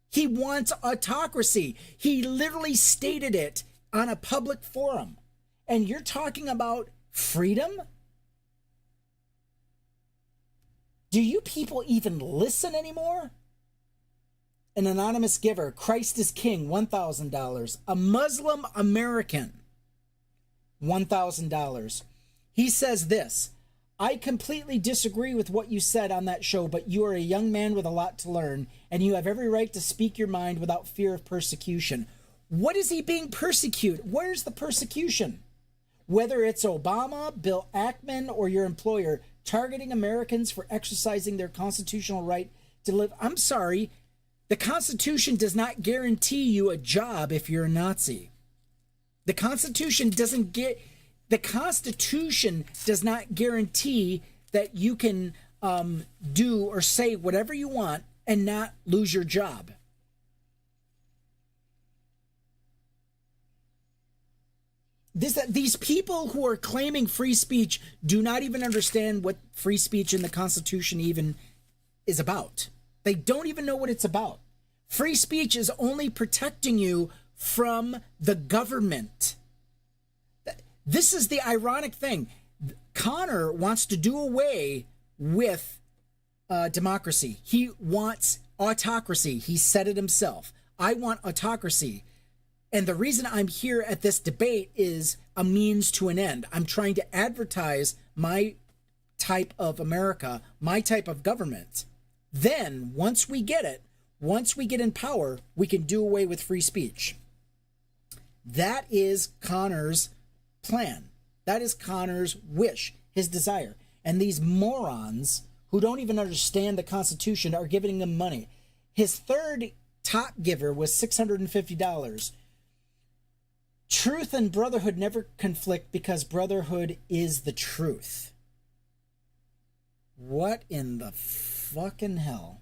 Speaker 1: He wants autocracy. He literally stated it on a public forum. And you're talking about freedom? Do you people even listen anymore? An anonymous giver, Christ is King, $1,000. A Muslim American, $1,000. He says this: I completely disagree with what you said on that show, but you are a young man with a lot to learn, and you have every right to speak your mind without fear of persecution. What is he being persecuted? Where's the persecution? Whether it's Obama, Bill Ackman, or your employer targeting Americans for exercising their constitutional right to live. I'm sorry, the Constitution does not guarantee you a job if you're a Nazi. The Constitution does not guarantee that you can do or say whatever you want and not lose your job. These people who are claiming free speech do not even understand what free speech in the Constitution even is about. They don't even know what it's about. Free speech is only protecting you from the government. This is the ironic thing. Connor wants to do away with democracy. He wants autocracy. He said it himself. I want autocracy. And the reason I'm here at this debate is a means to an end. I'm trying to advertise my type of America, my type of government. Then, once we get it, once we get in power, we can do away with free speech. That is Connor's plan. That is Connor's wish, his desire. And these morons who don't even understand the Constitution are giving him money. His third top giver was $650. Truth and brotherhood never conflict because brotherhood is the truth. What in the fucking hell?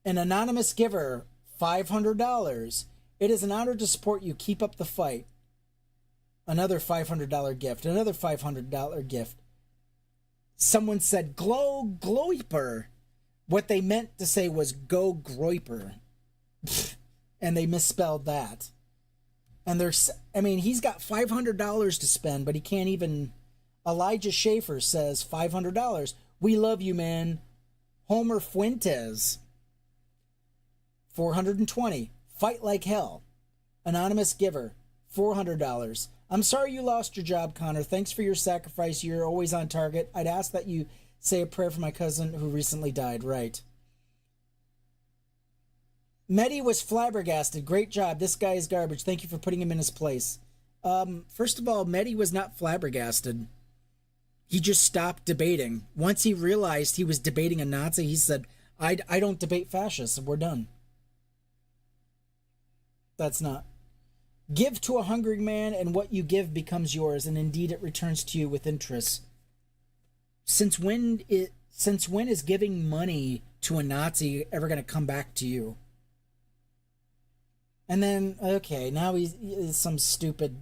Speaker 1: An anonymous giver, $500. It is an honor to support you. Keep up the fight. Another $500 gift. Another $500 gift. Someone said, gloiper. What they meant to say was go groiper. And they misspelled that. And he's got $500 to spend, but he can't even. Elijah Schaefer says $500. We love you, man. Homer Fuentes, 420. Fight like hell. Anonymous giver, $400. I'm sorry you lost your job, Connor. Thanks for your sacrifice. You're always on target. I'd ask that you say a prayer for my cousin who recently died. Right. Mehdi was flabbergasted. Great job. This guy is garbage. Thank you for putting him in his place. First of all, Mehdi was not flabbergasted. He just stopped debating. Once he realized he was debating a Nazi, he said, I don't debate fascists. We're done. That's not. Give to a hungry man, and what you give becomes yours, and indeed it returns to you with interest. Since when is giving money to a Nazi ever going to come back to you? And then, okay, now he's some stupid,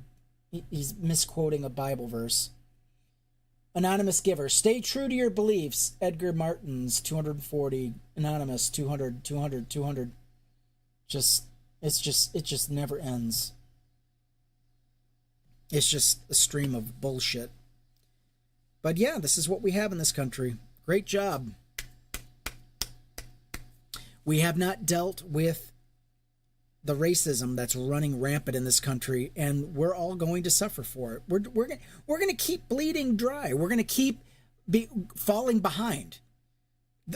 Speaker 1: he's misquoting a Bible verse. Anonymous giver, stay true to your beliefs. Edgar Martins, 240. Anonymous, 200. It just never ends. It's just a stream of bullshit. But yeah, this is what we have in this country. Great job. We have not dealt with the racism that's running rampant in this country, and we're all going to suffer for it. We're going to keep bleeding dry. We're going to keep falling behind.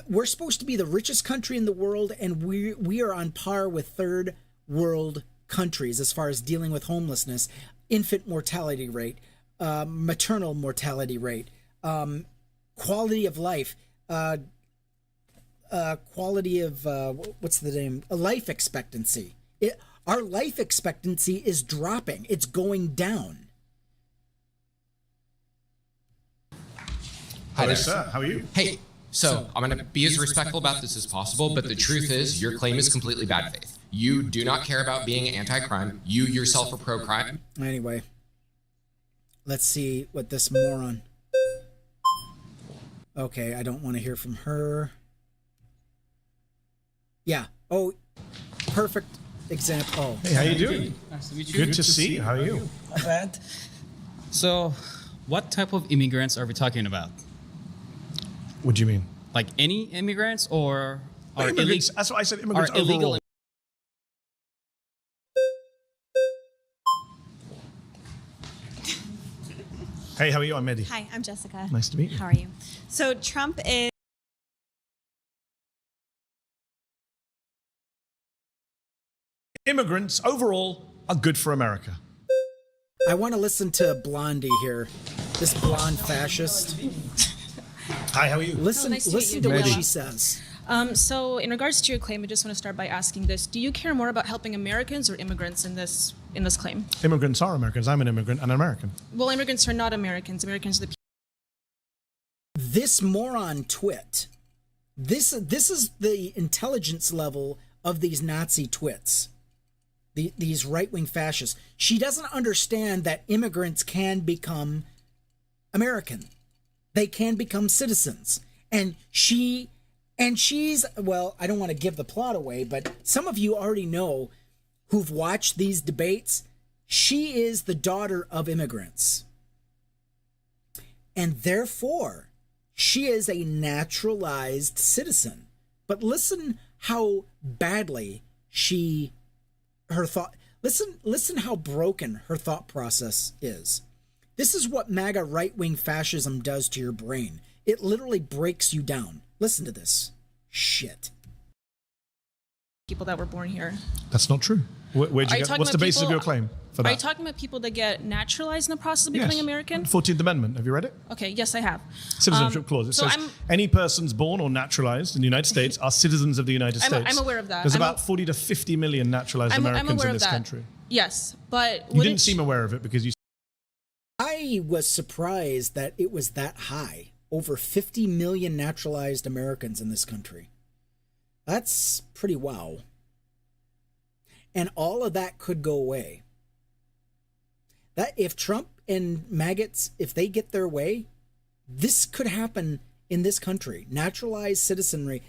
Speaker 1: We're supposed to be the richest country in the world, and we are on par with third world countries as far as dealing with homelessness, infant mortality rate, maternal mortality rate, quality of life, quality of what's the name? Life expectancy. Our life expectancy is dropping. It's going down.
Speaker 8: Hi there.
Speaker 6: Sir. How are you?
Speaker 8: Hey, so I'm going to be as respectful about this as possible, but the truth is your claim is completely bad faith. You do not care about being anti-crime. You yourself are pro-crime.
Speaker 1: Anyway, let's see what this moron... Okay, I don't want to hear from her. Yeah. Oh, perfect example.
Speaker 6: Hey, how you doing?
Speaker 9: Nice to meet you.
Speaker 6: Good to see you. How are you?
Speaker 9: Not bad. So, what type of immigrants are we talking about?
Speaker 6: What do you mean?
Speaker 9: Like any immigrants, or are
Speaker 6: immigrants? That's what I said. Immigrants
Speaker 9: are illegal.
Speaker 6: overall. Hey, how are you? I'm Mehdi.
Speaker 10: Hi, I'm Jessica.
Speaker 6: Nice to meet you.
Speaker 10: How are you? So Trump is...
Speaker 6: Immigrants overall are good for America.
Speaker 1: I want to listen to Blondie here. This blonde fascist.
Speaker 6: Hi, how are you?
Speaker 1: Listen,
Speaker 10: nice to meet
Speaker 1: listen
Speaker 10: you.
Speaker 1: to what
Speaker 6: Mehdi.
Speaker 1: she says.
Speaker 10: So in regards to your claim, I just want to start by asking this. Do you care more about helping Americans or immigrants in this claim?
Speaker 6: Immigrants are Americans. I'm an immigrant and an American.
Speaker 10: Well, immigrants are not Americans. Americans are the
Speaker 1: This moron twit. This is the intelligence level of these Nazi twits. These right-wing fascists. She doesn't understand that immigrants can become American. They can become citizens. And she's, well, I don't want to give the plot away, but some of you already know who've watched these debates. She is the daughter of immigrants. And therefore, she is a naturalized citizen. But listen how badly listen how broken her thought process is. This is what MAGA right-wing fascism does to your brain. It literally breaks you down. Listen to this shit.
Speaker 10: people that were born here.
Speaker 6: That's not true. Where'd you get? What's the basis of your claim for that?
Speaker 10: Are you talking about people that get naturalized in the process of becoming American?
Speaker 6: 14th Amendment. Have you read it?
Speaker 10: Okay, yes, I have.
Speaker 6: Citizenship clause. It says any persons born or naturalized in the United States are citizens of the United States.
Speaker 10: I'm aware of that.
Speaker 6: There's about 40 to 50 million naturalized Americans in this country.
Speaker 10: Yes, but
Speaker 6: you didn't seem aware of it because you.
Speaker 1: I was surprised that it was that high. Over 50 million naturalized Americans in this country. That's pretty wow. And all of that could go away. That if Trump and maggots, if they get their way, this could happen in this country. Naturalized citizenry.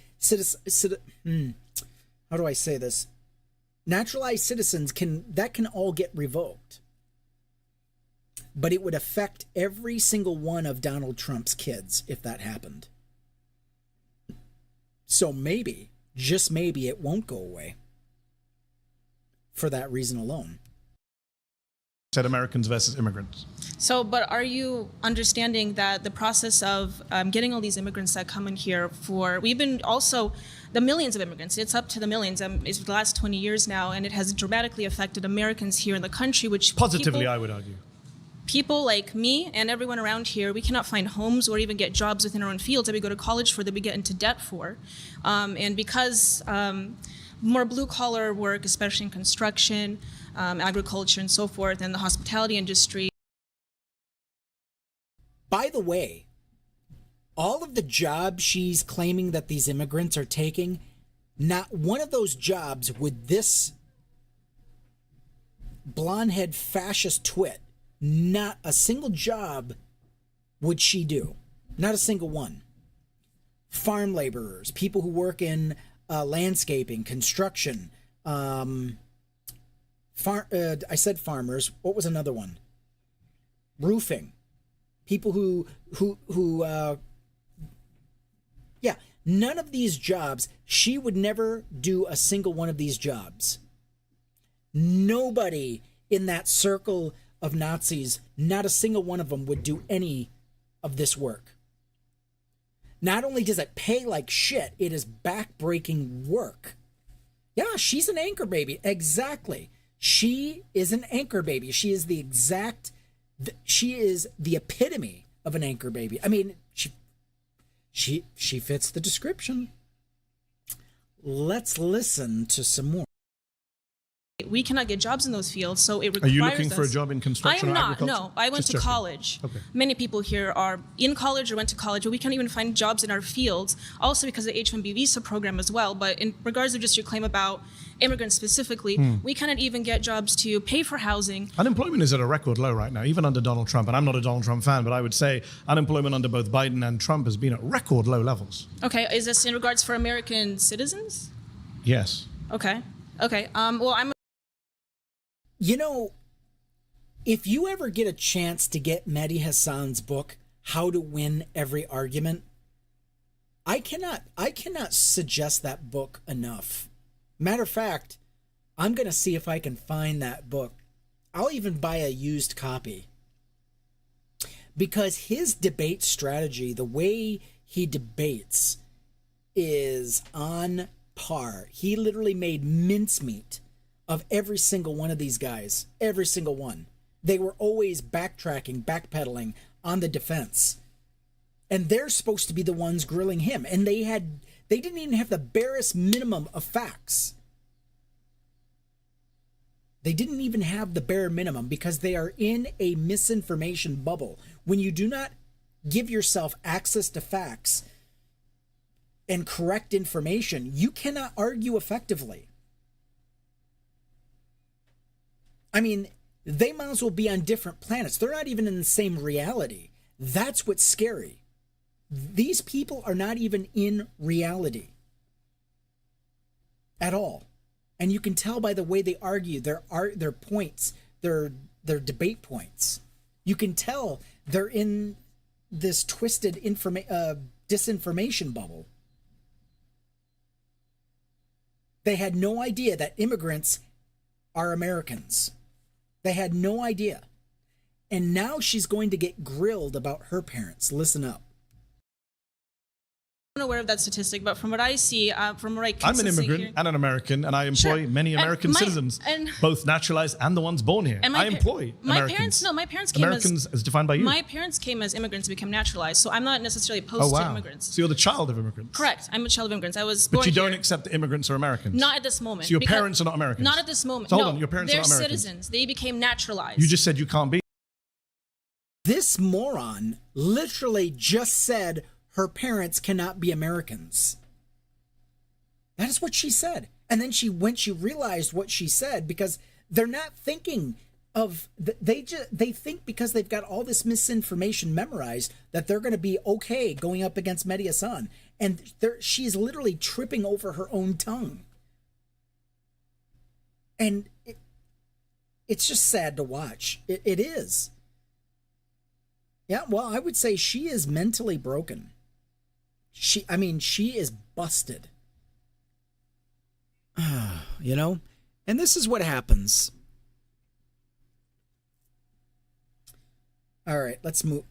Speaker 1: How do I say this? Naturalized citizens can all get revoked. But it would affect every single one of Donald Trump's kids if that happened. So maybe, just maybe, it won't go away for that reason alone.
Speaker 6: Said Americans versus immigrants.
Speaker 10: So, but are you understanding that the process of getting all these immigrants that come in here we've been also, the millions of immigrants, it's up to the millions, it's the last 20 years now, and it has dramatically affected Americans here in the country, which
Speaker 6: Positively, I would argue.
Speaker 10: People like me and everyone around here, we cannot find homes or even get jobs within our own fields that we go to college for, that we get into debt for. And because more blue-collar work, especially in construction, agriculture and so forth, and the hospitality industry.
Speaker 1: By the way, all of the jobs she's claiming that these immigrants are taking, not one of those jobs would this blonde-head fascist twit, not a single job would she do. Not a single one. Farm laborers, people who work in landscaping, construction, I said farmers. What was another one? Roofing. People who none of these jobs, she would never do a single one of these jobs. Nobody in that circle of Nazis, not a single one of them would do any of this work. Not only does it pay like shit, it is back-breaking work. Yeah, she's an anchor baby. Exactly. She is an anchor baby. She is the epitome of an anchor baby. I mean, she fits the description. Let's listen to some more.
Speaker 10: We cannot get jobs in those fields, so it requires
Speaker 6: Are you looking for a job in construction
Speaker 10: I am
Speaker 6: or
Speaker 10: not,
Speaker 6: agriculture?
Speaker 10: no. I went to college.
Speaker 6: Okay.
Speaker 10: Many people here are in college or went to college, but we can't even find jobs in our fields, also because of the H-1B visa program as well. But in regards to just your claim about immigrants specifically, we cannot even get jobs to pay for housing.
Speaker 6: Unemployment is at a record low right now, even under Donald Trump. And I'm not a Donald Trump fan, but I would say unemployment under both Biden and Trump has been at record low levels.
Speaker 10: Okay, is this in regards for American citizens?
Speaker 6: Yes.
Speaker 10: Okay. Well, I'm...
Speaker 1: You know, if you ever get a chance to get Mehdi Hassan's book, How to Win Every Argument, I cannot suggest that book enough. Matter of fact, I'm going to see if I can find that book. I'll even buy a used copy. Because his debate strategy, the way he debates, is on par. He literally made mincemeat of every single one of these guys. Every single one. They were always backtracking, backpedaling on the defense. And they're supposed to be the ones grilling him. And they didn't even have the barest minimum of facts. They didn't even have the bare minimum because they are in a misinformation bubble. When you do not give yourself access to facts and correct information, you cannot argue effectively. I mean, they might as well be on different planets. They're not even in the same reality. That's what's scary. These people are not even in reality at all. And you can tell by the way they argue their points, their debate points. You can tell they're in this twisted disinformation bubble. They had no idea that immigrants are Americans. They had no idea. And now she's going to get grilled about her parents. Listen up.
Speaker 10: I'm not aware of that statistic, but from what I see, from what I
Speaker 6: I'm an
Speaker 10: consistently
Speaker 6: immigrant
Speaker 10: hear-
Speaker 6: and an American, and I employ
Speaker 10: Sure.
Speaker 6: many
Speaker 10: And
Speaker 6: American citizens, both naturalized and the ones born here.
Speaker 10: And
Speaker 6: I employ
Speaker 10: my
Speaker 6: Americans.
Speaker 10: parents came
Speaker 6: Americans as defined by you.
Speaker 10: My parents came as immigrants to become naturalized, so I'm not necessarily opposed to immigrants.
Speaker 6: So you're the child of immigrants.
Speaker 10: Correct. I'm a child of immigrants. I was
Speaker 6: But
Speaker 10: born
Speaker 6: you don't
Speaker 10: here.
Speaker 6: accept that immigrants are Americans.
Speaker 10: Not at this moment.
Speaker 6: So your
Speaker 10: because-
Speaker 6: parents are not Americans.
Speaker 10: Not at this moment.
Speaker 6: So hold
Speaker 10: no,
Speaker 6: on, your parents
Speaker 10: they're
Speaker 6: are not Americans.
Speaker 10: citizens. They became naturalized.
Speaker 6: You just said you can't be.
Speaker 1: This moron literally just said her parents cannot be Americans. That is what she said. And then she realized what she said, because they're not thinking of, they think because they've got all this misinformation memorized that they're going to be okay going up against Mehdi Hassan. And she's literally tripping over her own tongue. And it's just sad to watch. It is. Yeah, well, I would say she is mentally broken. She is busted. You know? And this is what happens. All right, let's move.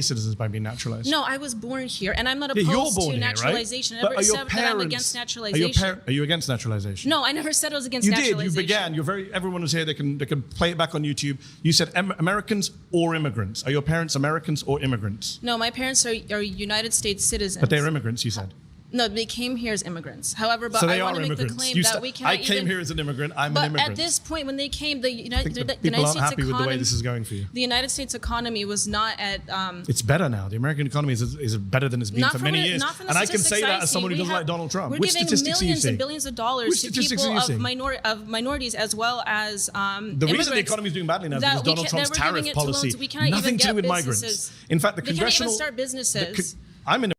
Speaker 6: Citizens by being naturalized.
Speaker 10: No, I was born here, and I'm not
Speaker 6: Yeah,
Speaker 10: opposed
Speaker 6: you're born
Speaker 10: to
Speaker 6: here,
Speaker 10: naturalization.
Speaker 6: right?
Speaker 10: I never said that I'm against naturalization.
Speaker 6: Are you against naturalization?
Speaker 10: No, I never said I was against
Speaker 6: You did.
Speaker 10: naturalization.
Speaker 6: You began. You're very. Everyone was here. They can play it back on YouTube. You said Americans or immigrants. Are your parents Americans or immigrants?
Speaker 10: No, my parents are United States citizens.
Speaker 6: But they're immigrants. You said.
Speaker 10: No, they came here as immigrants. However, but
Speaker 6: So they
Speaker 10: I want
Speaker 6: are
Speaker 10: to make the
Speaker 6: immigrants.
Speaker 10: claim that we cannot
Speaker 6: I came here as an immigrant. I'm an immigrant.
Speaker 10: But at this point, when they came, the
Speaker 6: I
Speaker 10: United
Speaker 6: think that
Speaker 10: the
Speaker 6: people
Speaker 10: United
Speaker 6: aren't
Speaker 10: States
Speaker 6: happy with the way this is going for you.
Speaker 10: The United States economy was not at.
Speaker 6: It's better now. The American economy is better than it's been for many years.
Speaker 10: Not from the
Speaker 6: And I can say
Speaker 10: statistics
Speaker 6: that as someone who doesn't like Donald Trump.
Speaker 10: We're
Speaker 6: Which
Speaker 10: giving
Speaker 6: statistics are you
Speaker 10: millions and
Speaker 6: seeing?
Speaker 10: billions of dollars
Speaker 6: Which
Speaker 10: to
Speaker 6: statistics
Speaker 10: people
Speaker 6: are you seeing?
Speaker 10: of minorities as well as
Speaker 6: The
Speaker 10: immigrants.
Speaker 6: reason the economy is doing badly now is
Speaker 10: that
Speaker 6: because
Speaker 10: we
Speaker 6: Donald
Speaker 10: can't-
Speaker 6: Trump's
Speaker 10: that we're giving
Speaker 6: tariff
Speaker 10: it to loans.
Speaker 6: policy.
Speaker 10: We cannot even
Speaker 6: Nothing to do
Speaker 10: get
Speaker 6: with
Speaker 10: businesses.
Speaker 6: migrants. In fact, the
Speaker 10: They can't even
Speaker 6: congressional.
Speaker 10: start businesses.
Speaker 6: I'm in.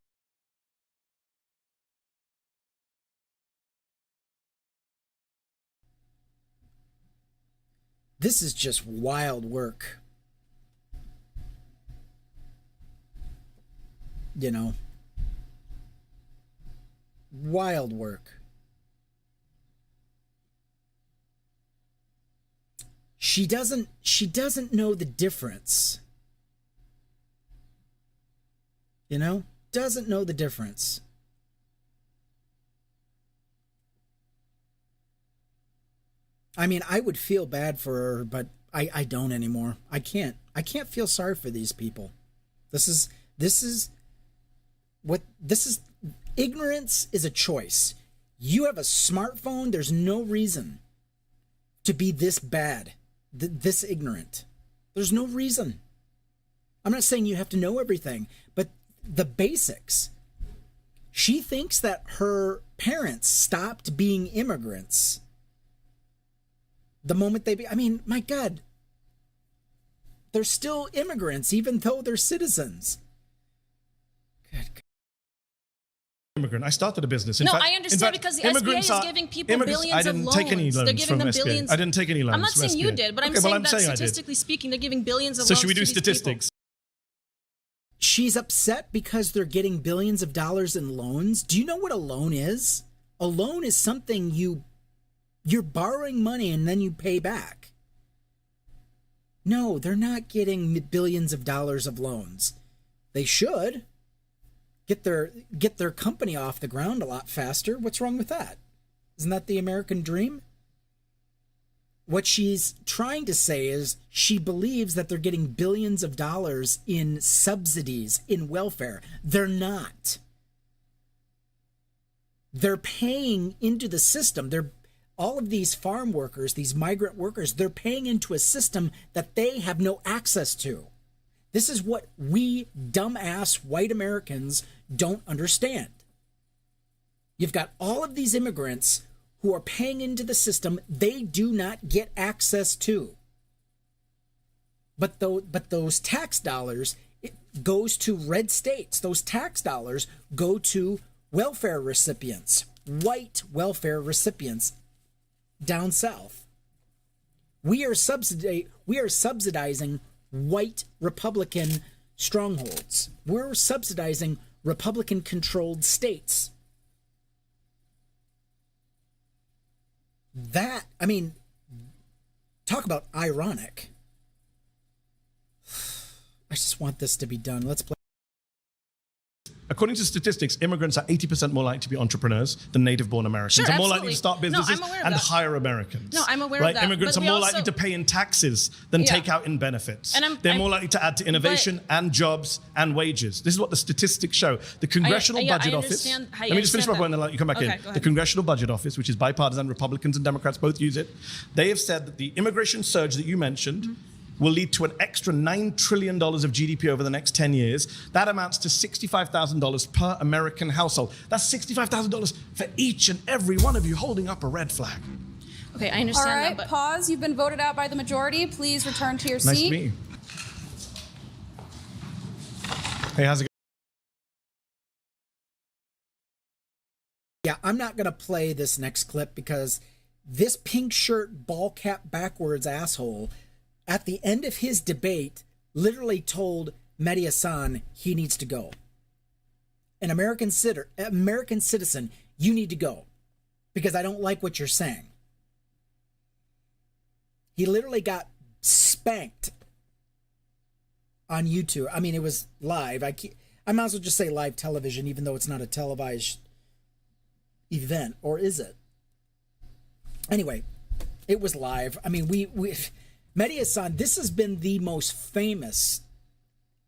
Speaker 1: This is just wild work. You know, wild work. She doesn't know the difference. You know, doesn't know the difference. I mean, I would feel bad for her, but I don't anymore. I can't feel sorry for these people. This is ignorance is a choice. You have a smartphone, there's no reason to be this bad, this ignorant. There's no reason. I'm not saying you have to know everything, but the basics. She thinks that her parents stopped being immigrants the moment I mean, my God, they're still immigrants even though they're citizens.
Speaker 6: Immigrant. I started a business.
Speaker 10: I understand because the SBA is giving people billions of loans.
Speaker 6: I didn't take any loans
Speaker 10: They're giving
Speaker 6: from
Speaker 10: them
Speaker 6: SBA.
Speaker 10: billions.
Speaker 6: I didn't take any loans.
Speaker 10: I'm not
Speaker 6: from
Speaker 10: saying
Speaker 6: SBA.
Speaker 10: you did, but I'm
Speaker 6: Okay,
Speaker 10: saying
Speaker 6: well,
Speaker 10: that statistically speaking, they're giving billions of
Speaker 6: So
Speaker 10: loans.
Speaker 6: should we do
Speaker 10: to these
Speaker 6: statistics?
Speaker 10: people.
Speaker 1: She's upset because they're getting billions of dollars in loans. Do you know what a loan is? A loan is something you're borrowing money and then you pay back. No, they're not getting billions of dollars of loans. They should get their company off the ground a lot faster. What's wrong with that? Isn't that the American dream? What she's trying to say is she believes that they're getting billions of dollars in subsidies, in welfare. They're not. They're paying into the system. All of these farm workers, these migrant workers, they're paying into a system that they have no access to. This is what we dumbass white Americans don't understand. You've got all of these immigrants who are paying into the system they do not get access to. But those tax dollars, it goes to red states. Those tax dollars go to welfare recipients, white welfare recipients down south. We are subsidizing white Republican strongholds. We're subsidizing Republican-controlled states. That, I mean, talk about ironic. I just want this to be done. Let's play.
Speaker 6: According to statistics, immigrants are 80% more likely to be entrepreneurs than native-born Americans.
Speaker 10: Sure,
Speaker 6: They're more
Speaker 10: absolutely.
Speaker 6: likely to start businesses
Speaker 10: I'm aware of
Speaker 6: and
Speaker 10: that.
Speaker 6: hire Americans.
Speaker 10: No, I'm aware of
Speaker 6: right?
Speaker 10: that,
Speaker 6: Immigrants
Speaker 10: but
Speaker 6: are
Speaker 10: we
Speaker 6: more
Speaker 10: also-
Speaker 6: likely to pay in taxes than
Speaker 10: Yeah.
Speaker 6: take out in benefits.
Speaker 10: And
Speaker 6: They're more likely to add to innovation and jobs and wages. This is what the statistics show. The Congressional Budget Office.
Speaker 10: I
Speaker 6: Let me just finish my
Speaker 10: understand
Speaker 6: point and then let you come back
Speaker 10: Okay,
Speaker 6: in.
Speaker 10: go
Speaker 6: The
Speaker 10: ahead.
Speaker 6: Congressional Budget Office, which is bipartisan, Republicans and Democrats both use it. They have said that the immigration surge that you mentioned will lead to an extra $9 trillion of GDP over the next 10 years. That amounts to $65,000 per American household. That's $65,000 for each and every one of you holding up a red flag.
Speaker 10: Okay, I
Speaker 11: All
Speaker 10: understand
Speaker 11: right,
Speaker 10: that, but
Speaker 11: pause. You've been voted out by the majority. Please return to your
Speaker 6: Nice
Speaker 11: seat.
Speaker 6: to meet you. Hey, how's it going?
Speaker 1: Yeah, I'm not going to play this next clip because this pink shirt, ball cap backwards asshole, at the end of his debate, literally told Mehdi Hassan he needs to go. An American citizen, you need to go because I don't like what you're saying. He literally got spanked on YouTube. I mean, it was live. I might as well just say live television, even though it's not a televised event, or is it? Anyway, it was live. I mean, we Mehdi Hassan, this has been the most famous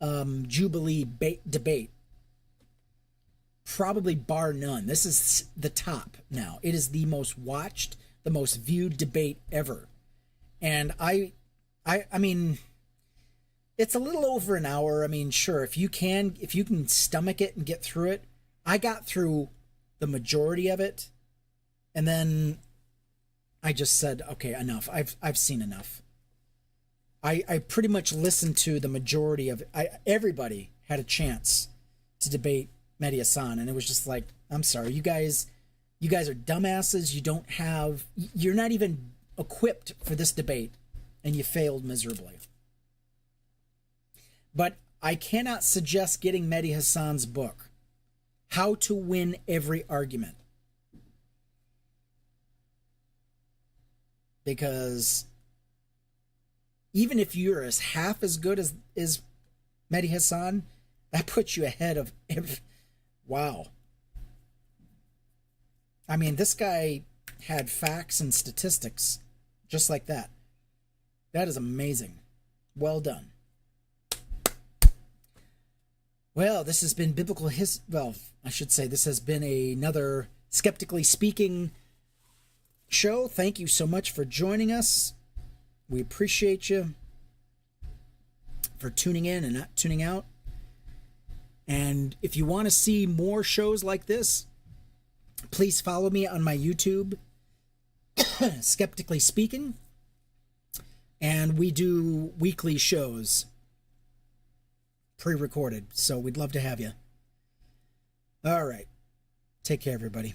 Speaker 1: Jubilee debate, probably bar none. This is the top now. It is the most watched, the most viewed debate ever. And I mean, it's a little over an hour. I mean, sure, if you can stomach it and get through it. I got through the majority of it, and then I just said, okay, enough. I've seen enough. I pretty much listened to the majority of it. Everybody had a chance to debate Mehdi Hassan, and it was just like, I'm sorry, you guys are dumbasses. You're not even equipped for this debate, and you failed miserably. But I cannot suggest getting Mehdi Hassan's book, How to Win Every Argument, because even if you're half as good as Mehdi Hassan, that puts you ahead of wow. I mean, this guy had facts and statistics just like that. That is amazing. Well done. Well, this has been I should say this has been another Skeptically Speaking show. Thank you so much for joining us. We appreciate you for tuning in and not tuning out. And if you want to see more shows like this, please follow me on my YouTube, Skeptically Speaking. And we do weekly shows, pre-recorded, so we'd love to have you. All right. Take care, everybody.